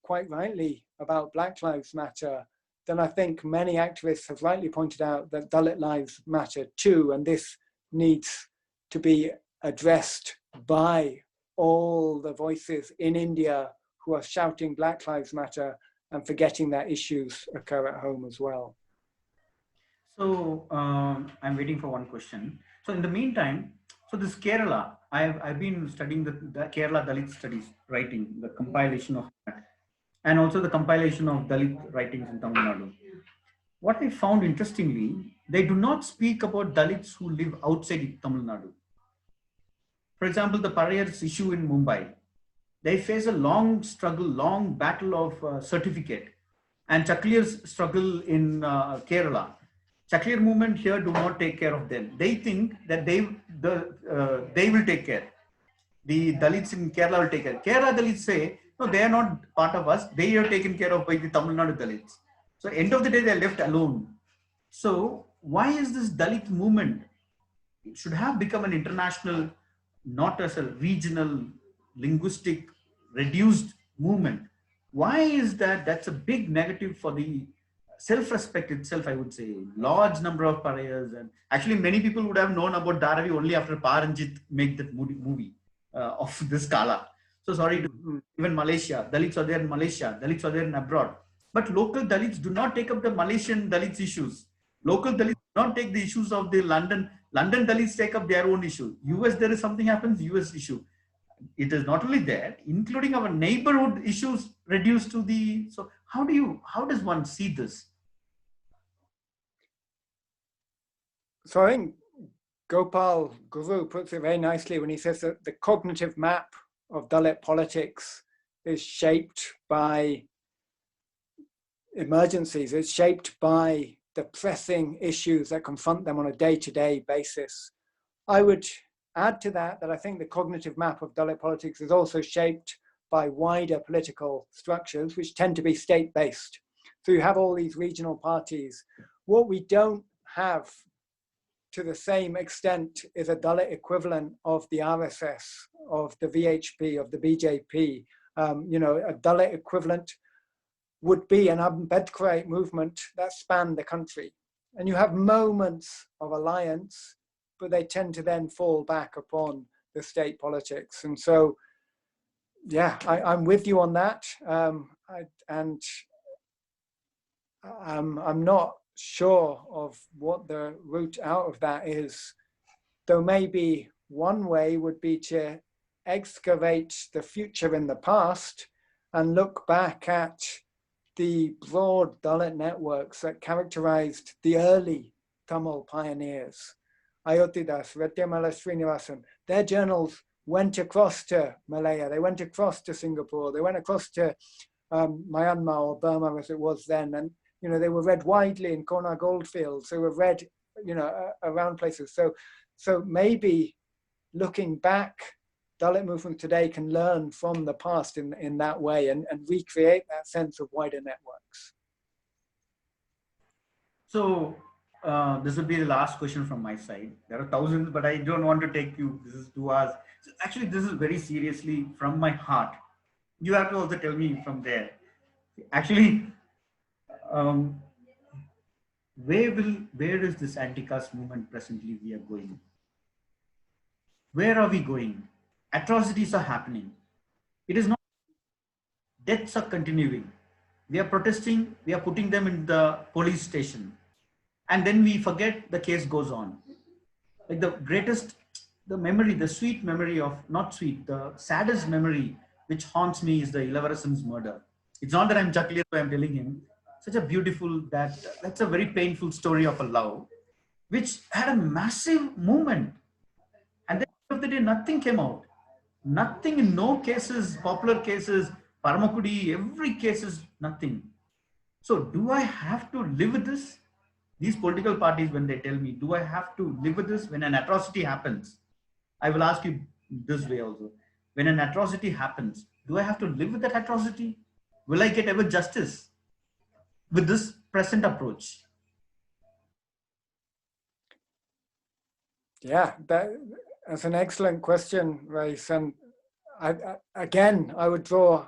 quite rightly, about Black Lives Matter, then I think many activists have rightly pointed out that Dalit lives matter too. And this needs to be addressed by all the voices in India who are shouting Black Lives Matter and forgetting that issues occur at home as well. So I'm waiting for one question. So in the meantime, so this Kerala, I've been studying the Kerala Dalit studies writing, the compilation of that, and also the compilation of Dalit writings in Tamil Nadu. What I found interestingly, they do not speak about Dalits who live outside Tamil Nadu. For example, the Parayars issue in Mumbai, they face a long struggle, long battle of certificate, and Chakliers struggle in Kerala. Chaklier movement here do not take care of them. They think that they will take care. The Dalits in Kerala will take care. Kerala Dalits say, no, they are not part of us. They are taken care of by the Tamil Nadu Dalits. So end of the day, they are left alone. So why is this Dalit movement? It should have become an international, not as a regional, linguistic, reduced movement. Why is that? That's a big negative for the self-respect itself, I would say. Large number of Parayas, and actually many people would have known about Dharavi only after Paranjit made that movie of this Kala. So sorry to even Malaysia, Dalits are there in Malaysia, Dalits are there in abroad. But local Dalits do not take up the Malaysian Dalits issues. Local Dalits do not take the issues of the London Dalits take up their own issue. US, there is something happens, US issue. It is not only that, including our neighborhood issues reduced to the, so how does one see this? So I think Gopal Guru puts it very nicely when he says that the cognitive map of Dalit politics is shaped by emergencies. It's shaped by the pressing issues that confront them on a day-to-day basis. I would add to that I think the cognitive map of Dalit politics is also shaped by wider political structures, which tend to be state-based. So you have all these regional parties. What we don't have to the same extent is a Dalit equivalent of the RSS, of the VHP, of the BJP. A Dalit equivalent would be an Ambedkarite movement that spanned the country. And you have moments of alliance, but they tend to then fall back upon the state politics. And so, yeah, I'm with you on that. I'm not sure of what the route out of that is, though maybe one way would be to excavate the future in the past and look back at the broad Dalit networks that characterized the early Tamil pioneers. Ayotidas, Retyamala Srinivasan, their journals went across to Malaya, they went across to Singapore, they went across to Myanmar or Burma as it was then, and You know, they were read widely in Corner Goldfields. They were read, you know, around places. So maybe looking back, Dalit movement today can learn from the past in that way and recreate that sense of wider networks. So this will be the last question from my side. There are thousands, but I don't want to take you. This is 2 hours. So actually, this is very seriously from my heart. You have to also tell me from there. Actually, um, where is this anti-caste movement presently we are going? Where are we going? Atrocities are happening. It is not, deaths are continuing. We are protesting, we are putting them in the police station. And then we forget the case goes on. Like the greatest, the memory, the sweet memory of, not sweet, the saddest memory which haunts me is the Ilavaran's murder. It's not that I'm chuckling, I'm telling him. Such a beautiful, that's a very painful story of a love, which had a massive movement. And then at the end of the day, nothing came out. Nothing in no cases, popular cases, Paramakudi, every case is nothing. So do I have to live with this? These political parties, when they tell me, do I have to live with this when an atrocity happens? I will ask you this way also. When an atrocity happens, do I have to live with that atrocity? Will I get ever justice with this present approach? Yeah, that's an excellent question, Race. And again, I would draw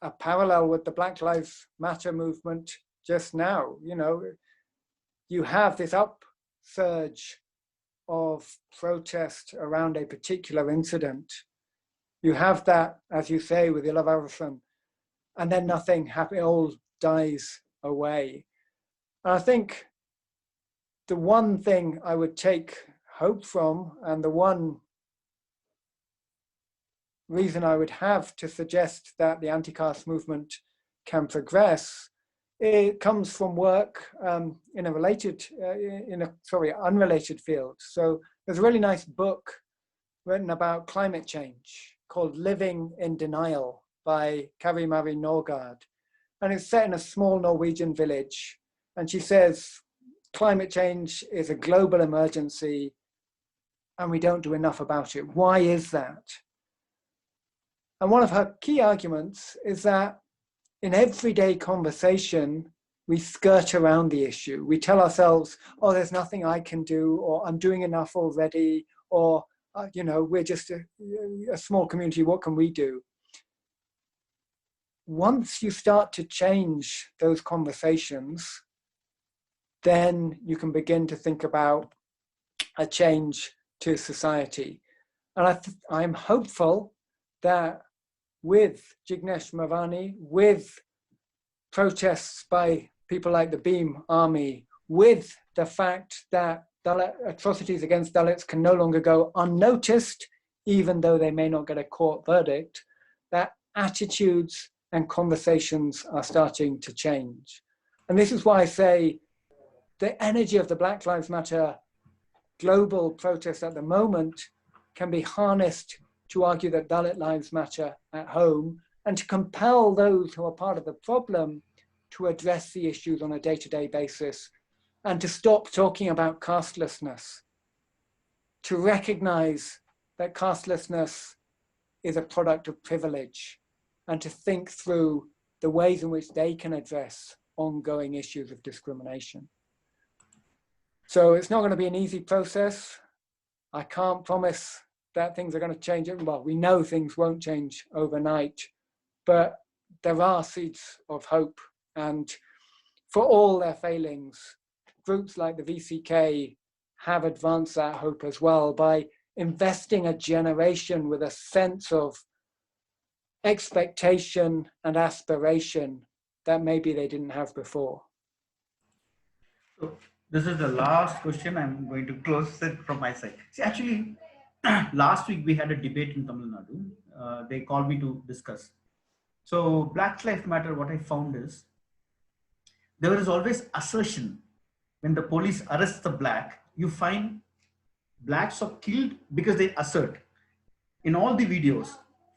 a parallel with the Black Lives Matter movement just now. You know, you have this upsurge of protest around a particular incident. You have that, as you say, with Ilavaran, and then nothing happens, it all dies away. And I think the one thing I would take hope from, and the one reason I would have to suggest that the anti-caste movement can progress, it comes from work in a unrelated field. So there's a really nice book written about climate change called Living in Denial by Kari Mari Norgard. And it's set in a small Norwegian village. And she says, climate change is a global emergency and we don't do enough about it. Why is that? And one of her key arguments is that in everyday conversation, we skirt around the issue. We tell ourselves, oh, there's nothing I can do, or I'm doing enough already, or, you know, we're just a small community, what can we do? Once you start to change those conversations, then you can begin to think about a change to society. And I'm hopeful that with Jignesh Mavani, with protests by people like the Beam Army, with the fact that atrocities against Dalits can no longer go unnoticed, even though they may not get a court verdict, that attitudes and conversations are starting to change. And this is why I say the energy of the Black Lives Matter global protest at the moment can be harnessed to argue that Dalit lives matter at home, and to compel those who are part of the problem to address the issues on a day-to-day basis, and to stop talking about castelessness, to recognize that castelessness is a product of privilege, and to think through the ways in which they can address ongoing issues of discrimination. So it's not going to be an easy process. I can't promise that things are going to change. Well, we know things won't change overnight, but there are seeds of hope. And for all their failings, groups like the VCK have advanced that hope as well by investing a generation with a sense of expectation and aspiration that maybe they didn't have before. So this is the last question. I'm going to close it from my side. See, actually, last week we had a debate in Tamilnadu. They called me to discuss. So Black Lives Matter, what I found is, there is always assertion. When the police arrests the black, you find blacks are killed because they assert. In all the videos,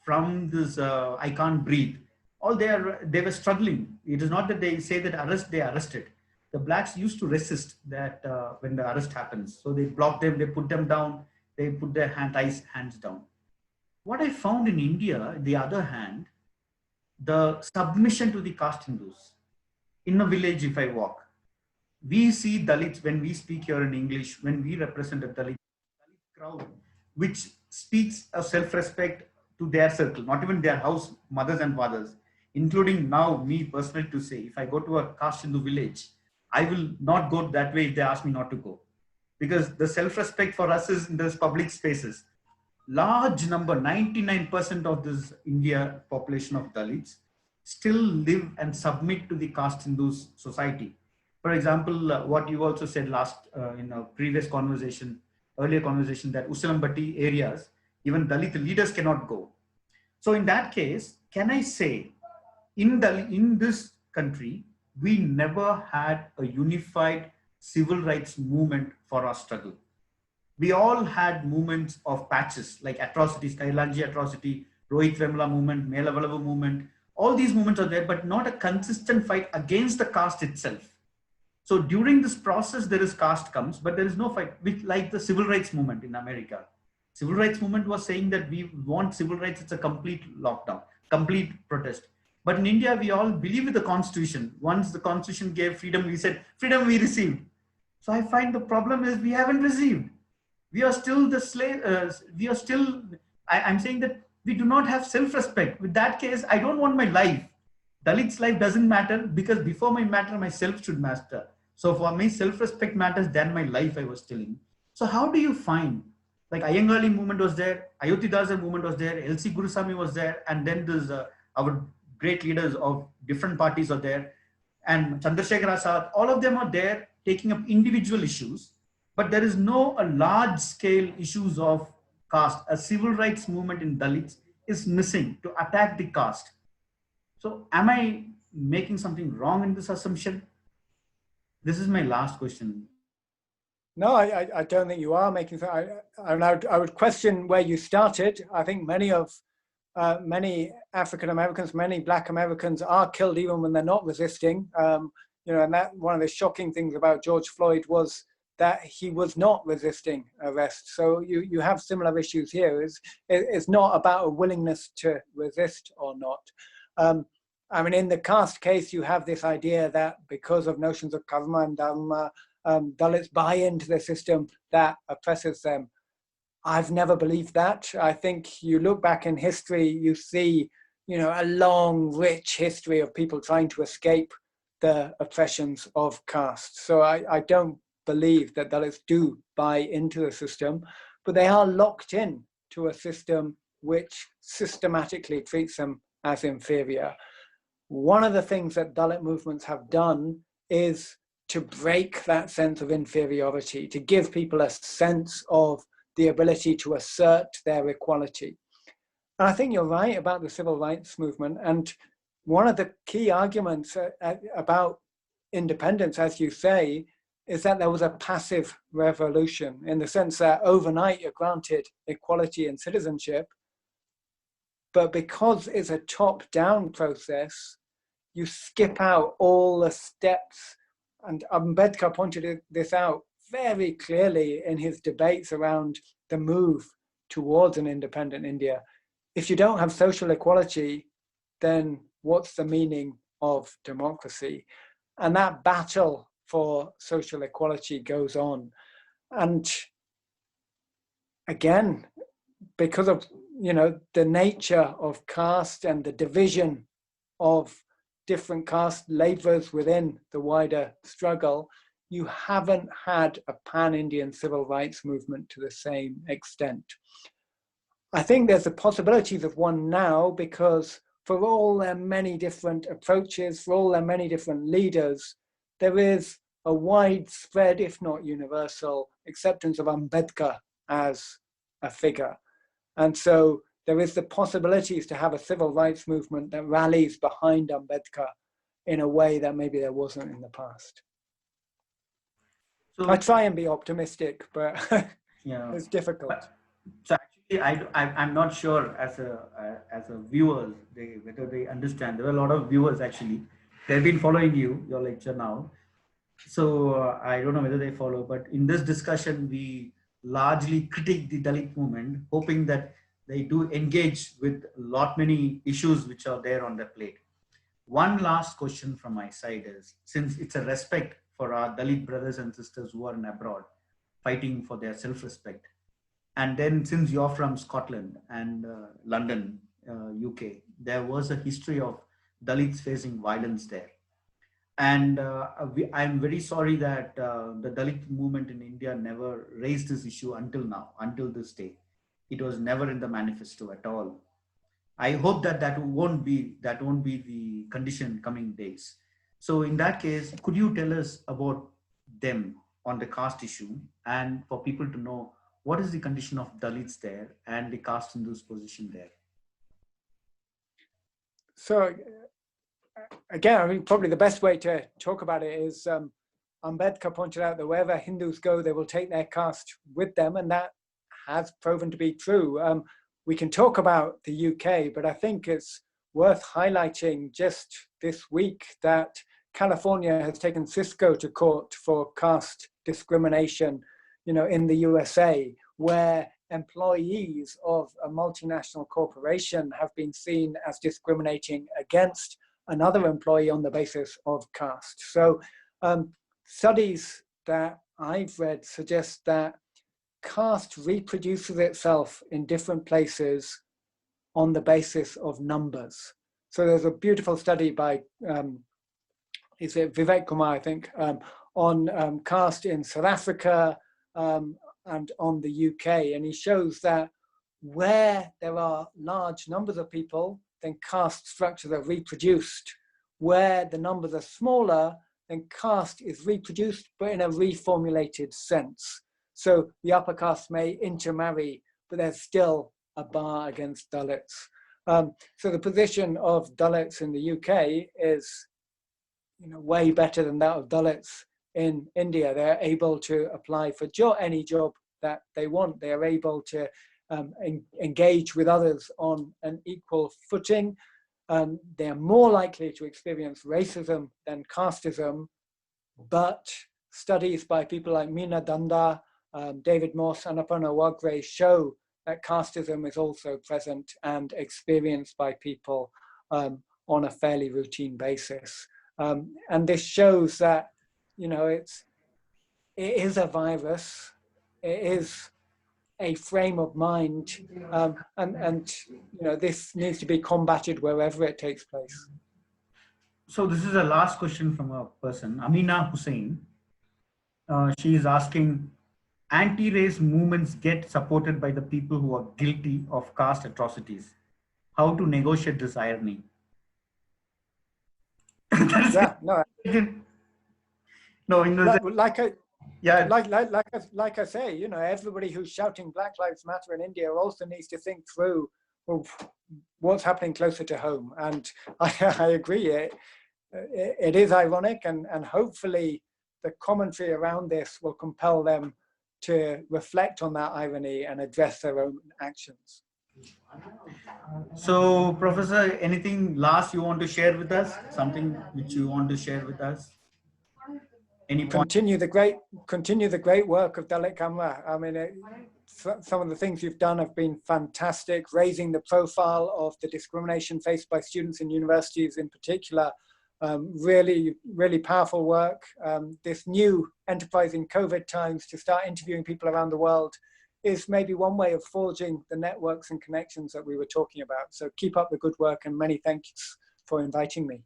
from this I Can't Breathe, they were struggling. It is not that they say that they arrested. The blacks used to resist that when the arrest happens. So they block them, they put them down, they put their hands down. What I found in India, the other hand, the submission to the caste Hindus. In a village, if I walk, we see Dalits when we speak here in English, when we represent a Dalit crowd, which speaks of self-respect to their circle, not even their house, mothers and fathers, including now me personally to say, if I go to a caste Hindu village, I will not go that way if they ask me not to go. Because the self-respect for us is in those public spaces. Large number, 99% of this India population of Dalits still live and submit to the caste Hindus society. For example, what you also said in a previous conversation, earlier conversation, that Usilambatti areas, even Dalit leaders cannot go. So in that case, can I say, in this country, we never had a unified civil rights movement for our struggle. We all had movements of patches like atrocities, Kailanji atrocity, Rohit Vemla movement, Mela Valavu movement. All these movements are there, but not a consistent fight against the caste itself. So during this process, there is caste comes, but there is no fight, which like the civil rights movement in America. Civil rights movement was saying that we want civil rights, it's a complete lockdown, complete protest. But in India, we all believe in the constitution. Once the constitution gave freedom, we said, freedom we received. So I find the problem is we haven't received. We are still the slave, I'm saying that we do not have self-respect. With that case, I don't want my life. Dalit's life doesn't matter because before my matter, myself should matter. So for me, self-respect matters than my life I was telling. So how do you find, like Iyengali movement was there, Ayodhidasa movement was there, LC Gurusamy was there, and then there's our great leaders of different parties are there, and Chandrasekhar Azad, all of them are there taking up individual issues, but there is no large scale issues of caste. A civil rights movement in Dalits is missing to attack the caste. So am I making something wrong in this assumption? This is my last question. No, I don't think you are making. I would question where you started. I think many African Americans, many Black Americans are killed even when they're not resisting. And that one of the shocking things about George Floyd was that he was not resisting arrest. So you have similar issues here. It's not about a willingness to resist or not. I mean, in the caste case, you have this idea that because of notions of karma and dharma, Dalits buy into the system that oppresses them. I've never believed that. I think you look back in history, you see, a long, rich history of people trying to escape the oppressions of caste. So I don't believe that Dalits do buy into the system, but they are locked in to a system which systematically treats them as inferior. One of the things that Dalit movements have done is to break that sense of inferiority, to give people a sense of the ability to assert their equality. And I think you're right about the civil rights movement. And one of the key arguments about independence, as you say, is that there was a passive revolution in the sense that overnight you're granted equality and citizenship. But because it's a top-down process, you skip out all the steps. And Ambedkar pointed this out very clearly in his debates around the move towards an independent India. If you don't have social equality, then what's the meaning of democracy? And that battle for social equality goes on. And again, because of the nature of caste and the division of different caste laborers within the wider struggle, you haven't had a pan-Indian civil rights movement to the same extent. I think there's the possibilities of one now because for all their many different approaches, for all their many different leaders, there is a widespread, if not universal, acceptance of Ambedkar as a figure. And so there is the possibilities to have a civil rights movement that rallies behind Ambedkar in a way that maybe there wasn't in the past. So I try and be optimistic, but it's difficult. So actually, I'm not sure as a viewer whether they understand. There are a lot of viewers actually. They've been following your lecture now. So I don't know whether they follow, but in this discussion, we largely critique the Dalit movement, hoping that they do engage with a lot many issues which are there on their plate. One last question from my side is, since it's a respect for our Dalit brothers and sisters who are in abroad, fighting for their self-respect, and then since you're from Scotland and London, UK, there was a history of Dalits facing violence there. And I'm very sorry that the Dalit movement in India never raised this issue until now, until this day. It was never in the manifesto at all. I hope that that won't be the condition coming days. So in that case, could you tell us about them on the caste issue, and for people to know what is the condition of Dalits there and the caste Hindus position there? So again, I mean, probably the best way to talk about it is Ambedkar pointed out that wherever Hindus go, they will take their caste with them, and that has proven to be true. We can talk about the UK, but I think it's worth highlighting just this week that California has taken Cisco to court for caste discrimination, in the USA, where employees of a multinational corporation have been seen as discriminating against another employee on the basis of caste. So studies that I've read suggest that caste reproduces itself in different places on the basis of numbers. So there's a beautiful study by, is it Vivek Kumar, I think, on caste in South Africa and on the UK. And he shows that where there are large numbers of people, then caste structures are reproduced. Where the numbers are smaller, then caste is reproduced, but in a reformulated sense. So the upper caste may intermarry, but there's still a bar against Dalits. So the position of Dalits in the UK is, way better than that of Dalits in India. They're able to apply for any job that they want. They are able to engage with others on an equal footing. They are more likely to experience racism than casteism, but studies by people like Meena Danda, David Moss, and Aparna Wagre show that casteism is also present and experienced by people on a fairly routine basis. And this shows that, it is a virus, it is a frame of mind, and this needs to be combated wherever it takes place. So this is a last question from a person, Amina Hussain. She is asking, anti-race movements get supported by the people who are guilty of caste atrocities. How to negotiate this irony? Yeah, no. No, like I say, everybody who's shouting Black Lives Matter in India also needs to think through, well, what's happening closer to home. And I agree, it is ironic, and hopefully the commentary around this will compel them to reflect on that irony and address their own actions. So, Professor, anything last you want to share with us? Something which you want to share with us? Any point? Continue the great work of Dalit Kamra. I mean, some of the things you've done have been fantastic, raising the profile of the discrimination faced by students in universities in particular. Really, really powerful work. This new enterprise in COVID times to start interviewing people around the world is maybe one way of forging the networks and connections that we were talking about. So keep up the good work, and many thanks for inviting me.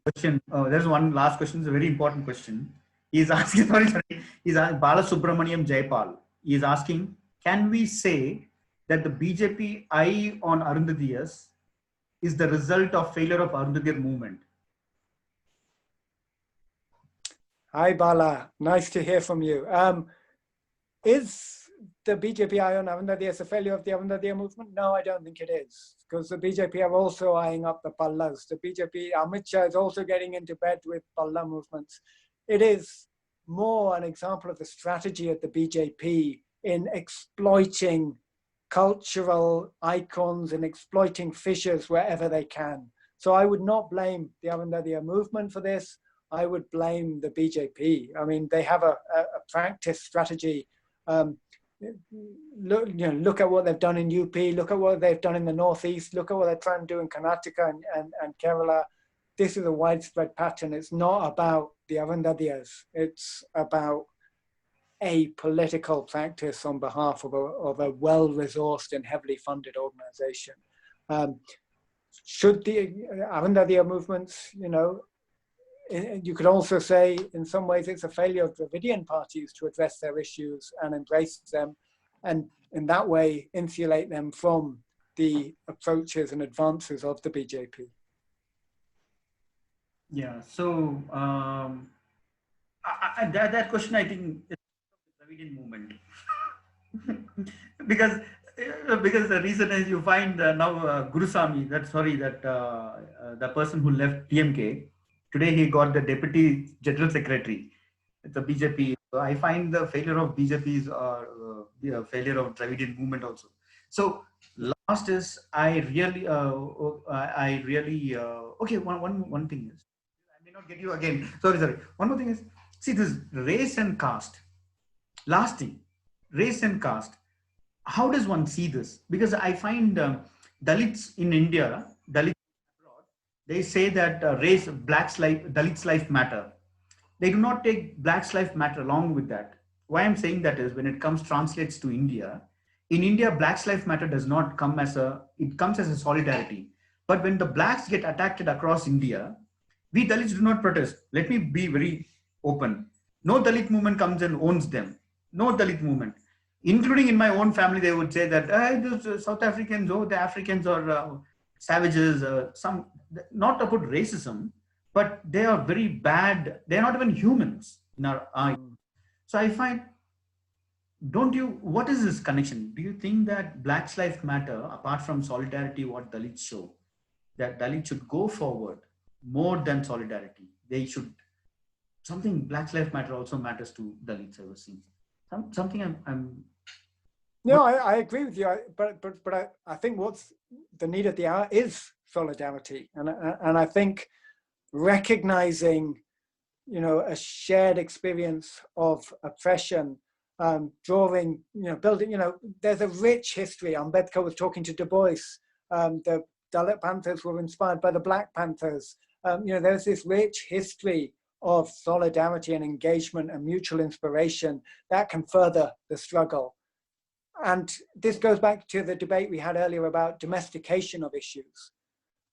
Question. There's one last question. It's a very important question. He's asking, he's asking, Bala Subramaniam Jaipal. He's asking, can we say that the BJP eye on Arundhati's is the result of failure of Arundhati movement? Hi, Bala. Nice to hear from you. Is the BJP eye on Avandhadhya as a failure of the Avandhadhya movement? No, I don't think it is, because the BJP are also eyeing up the Pallas. The BJP, Amit Shah is also getting into bed with Palla movements. It is more an example of the strategy of the BJP in exploiting cultural icons and exploiting fissures wherever they can. So I would not blame the Avandhadhya movement for this. I would blame the BJP. I mean, they have a practice strategy. Look at what they've done in UP, look at what they've done in the Northeast, look at what they're trying to do in Karnataka and Kerala. This is a widespread pattern. It's not about the Avandhadhyas. It's about a political practice on behalf of a well-resourced and heavily funded organization. Should the Avandhadhya movements, you could also say in some ways it's a failure of Dravidian parties to address their issues and embrace them, and in that way insulate them from the approaches and advances of the BJP. Yeah, so that question, I think, is the Dravidian movement. because the reason is you find now Gurusamy, the person who left PMK, today he got the deputy general secretary. It's a BJP. So I find the failure of BJP is the failure of Dravidian movement also. So last is I really okay. One thing is, I may not get you again. Sorry. One more thing is, see this race and caste. Last thing, race and caste. How does one see this? Because I find Dalits in India, Dalits abroad, they say that Dalits' life matter. They do not take Black's life matter along with that. Why I'm saying that is when it translates to India, in India, Black's life matter does not come it comes as a solidarity. But when the Blacks get attacked across India, we Dalits do not protest. Let me be very open. No Dalit movement comes and owns them. No Dalit movement. Including in my own family, they would say that those South Africans, the Africans are savages, not about racism, but they are very bad. They're not even humans in our eyes. So I find, what is this connection? Do you think that Black's life matter, apart from solidarity, what Dalits show, that Dalits should go forward more than solidarity? They should, Black's life matter also matters to Dalits, I was seeing. Something No, I agree with you, but I think what's the need of the hour is solidarity, and I think recognizing, a shared experience of oppression, drawing, building, there's a rich history. Ambedkar was talking to Du Bois. The Dalit Panthers were inspired by the Black Panthers. There's this rich history of solidarity and engagement and mutual inspiration that can further the struggle. And this goes back to the debate we had earlier about domestication of issues.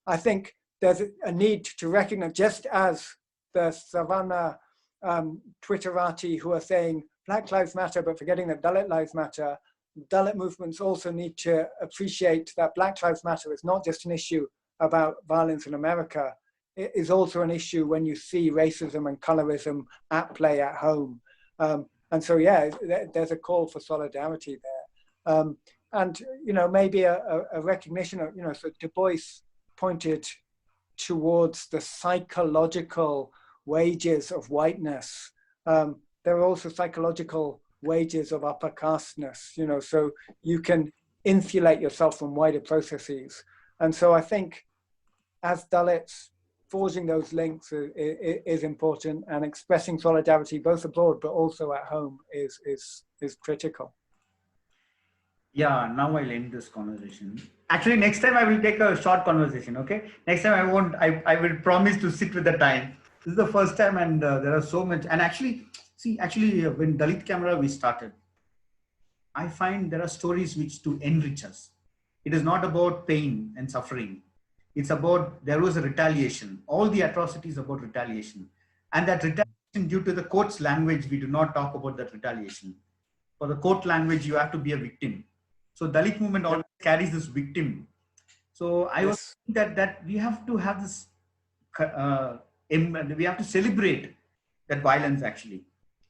I think there's a need to recognize, just as the Savannah Twitterati who are saying Black Lives Matter, but forgetting that Dalit Lives Matter, Dalit movements also need to appreciate that Black Lives Matter is not just an issue about violence in America. It is also an issue when you see racism and colorism at play at home. And so, yeah, there's a call for solidarity there. And, maybe a recognition of, so Du Bois pointed towards the psychological wages of whiteness. There are also psychological wages of upper casteness, so you can insulate yourself from wider processes. And so I think as Dalits, forging those links is important, and expressing solidarity both abroad but also at home is critical. Yeah, now I'll end this conversation. Actually, next time I will take a short conversation, okay? Next time I will promise to sit with the time. This is the first time, and there are so much. And actually, when Dalit Camera we started, I find there are stories which to enrich us. It is not about pain and suffering. It's about, there was a retaliation. All the atrocities about retaliation. And that retaliation, due to the court's language, we do not talk about that retaliation. For the court language, you have to be a victim. So Dalit movement always carries this victim. So I was thinking that we have to have this, we have to celebrate that violence actually.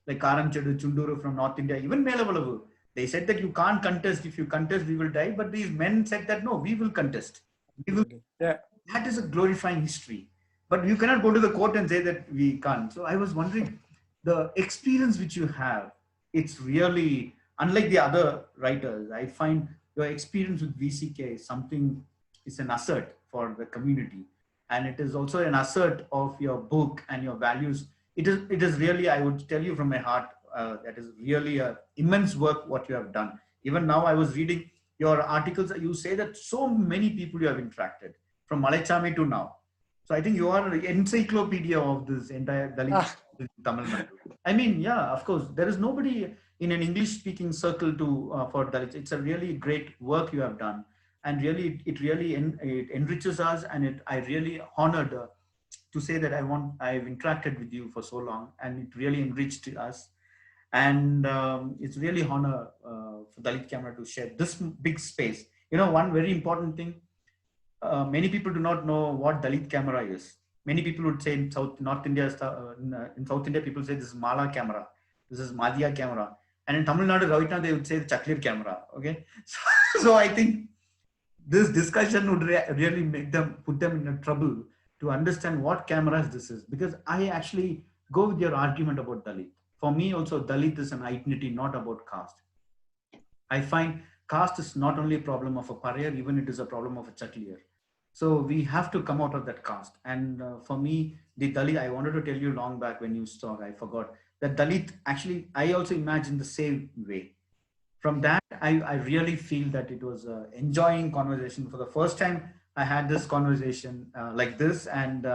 Like Karam Chadu, Chunduru from North India, even Melavalu. They said that you can't contest. If you contest, we will die. But these men said that, no, we will contest. We will. Yeah. That is a glorifying history. But you cannot go to the court and say that we can't. So I was wondering, the experience which you have, it's really, unlike the other writers, I find your experience with VCK is something, is an asset for the community. And it is also an asset of your book and your values. It is really, I would tell you from my heart, that is really a immense work what you have done. Even now I was reading your articles, you say that so many people you have interacted from Malachami to now. So I think you are an encyclopedia of this entire Dalit in Tamilnadu. I mean, yeah, of course, there is nobody in an English-speaking circle to for Dalits. It's a really great work you have done, and really, it really it enriches us, and I really honored to say that I've interacted with you for so long, and it really enriched us. And it's really honor for Dalit Camera to share this big space. You know, one very important thing, many people do not know what Dalit camera is. Many people would say in North India, in South India, people say this is Mala camera, this is Madhya camera. And in Tamil Nadu, right now, they would say the Chaklir camera. Okay. So I think this discussion would really put them in trouble to understand what cameras this is. Because I actually go with your argument about Dalit. For me also, Dalit is an identity, not about caste. I find caste is not only a problem of a Parayar, even it is a problem of a Chatlier. So we have to come out of that caste. And for me, the Dalit, I wanted to tell you long back when you saw, I forgot, that Dalit, actually, I also imagine the same way. From that, I really feel that it was an enjoying conversation. For the first time, I had this conversation like this, and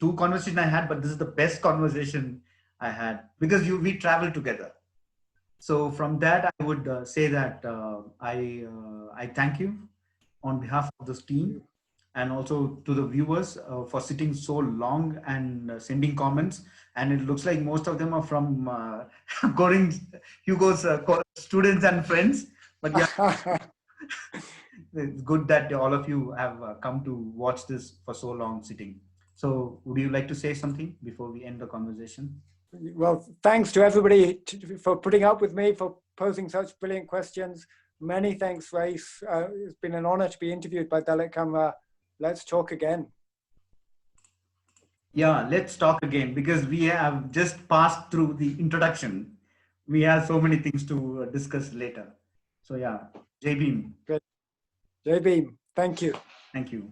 two conversations I had, but this is the best conversation I had because we traveled together. So from that, I would say that I thank you on behalf of this team, and also to the viewers for sitting so long and sending comments. And it looks like most of them are from Hugo's students and friends. But yeah, it's good that all of you have come to watch this for so long sitting. So would you like to say something before we end the conversation? Well, thanks to everybody for putting up with me, for posing such brilliant questions. Many thanks, Race. It's been an honor to be interviewed by Dalit Camera. Let's talk again. Yeah, let's talk again, because we have just passed through the introduction. We have so many things to discuss later. So yeah, Jai Bhim. Good. Jai Bhim. Thank you. Thank you.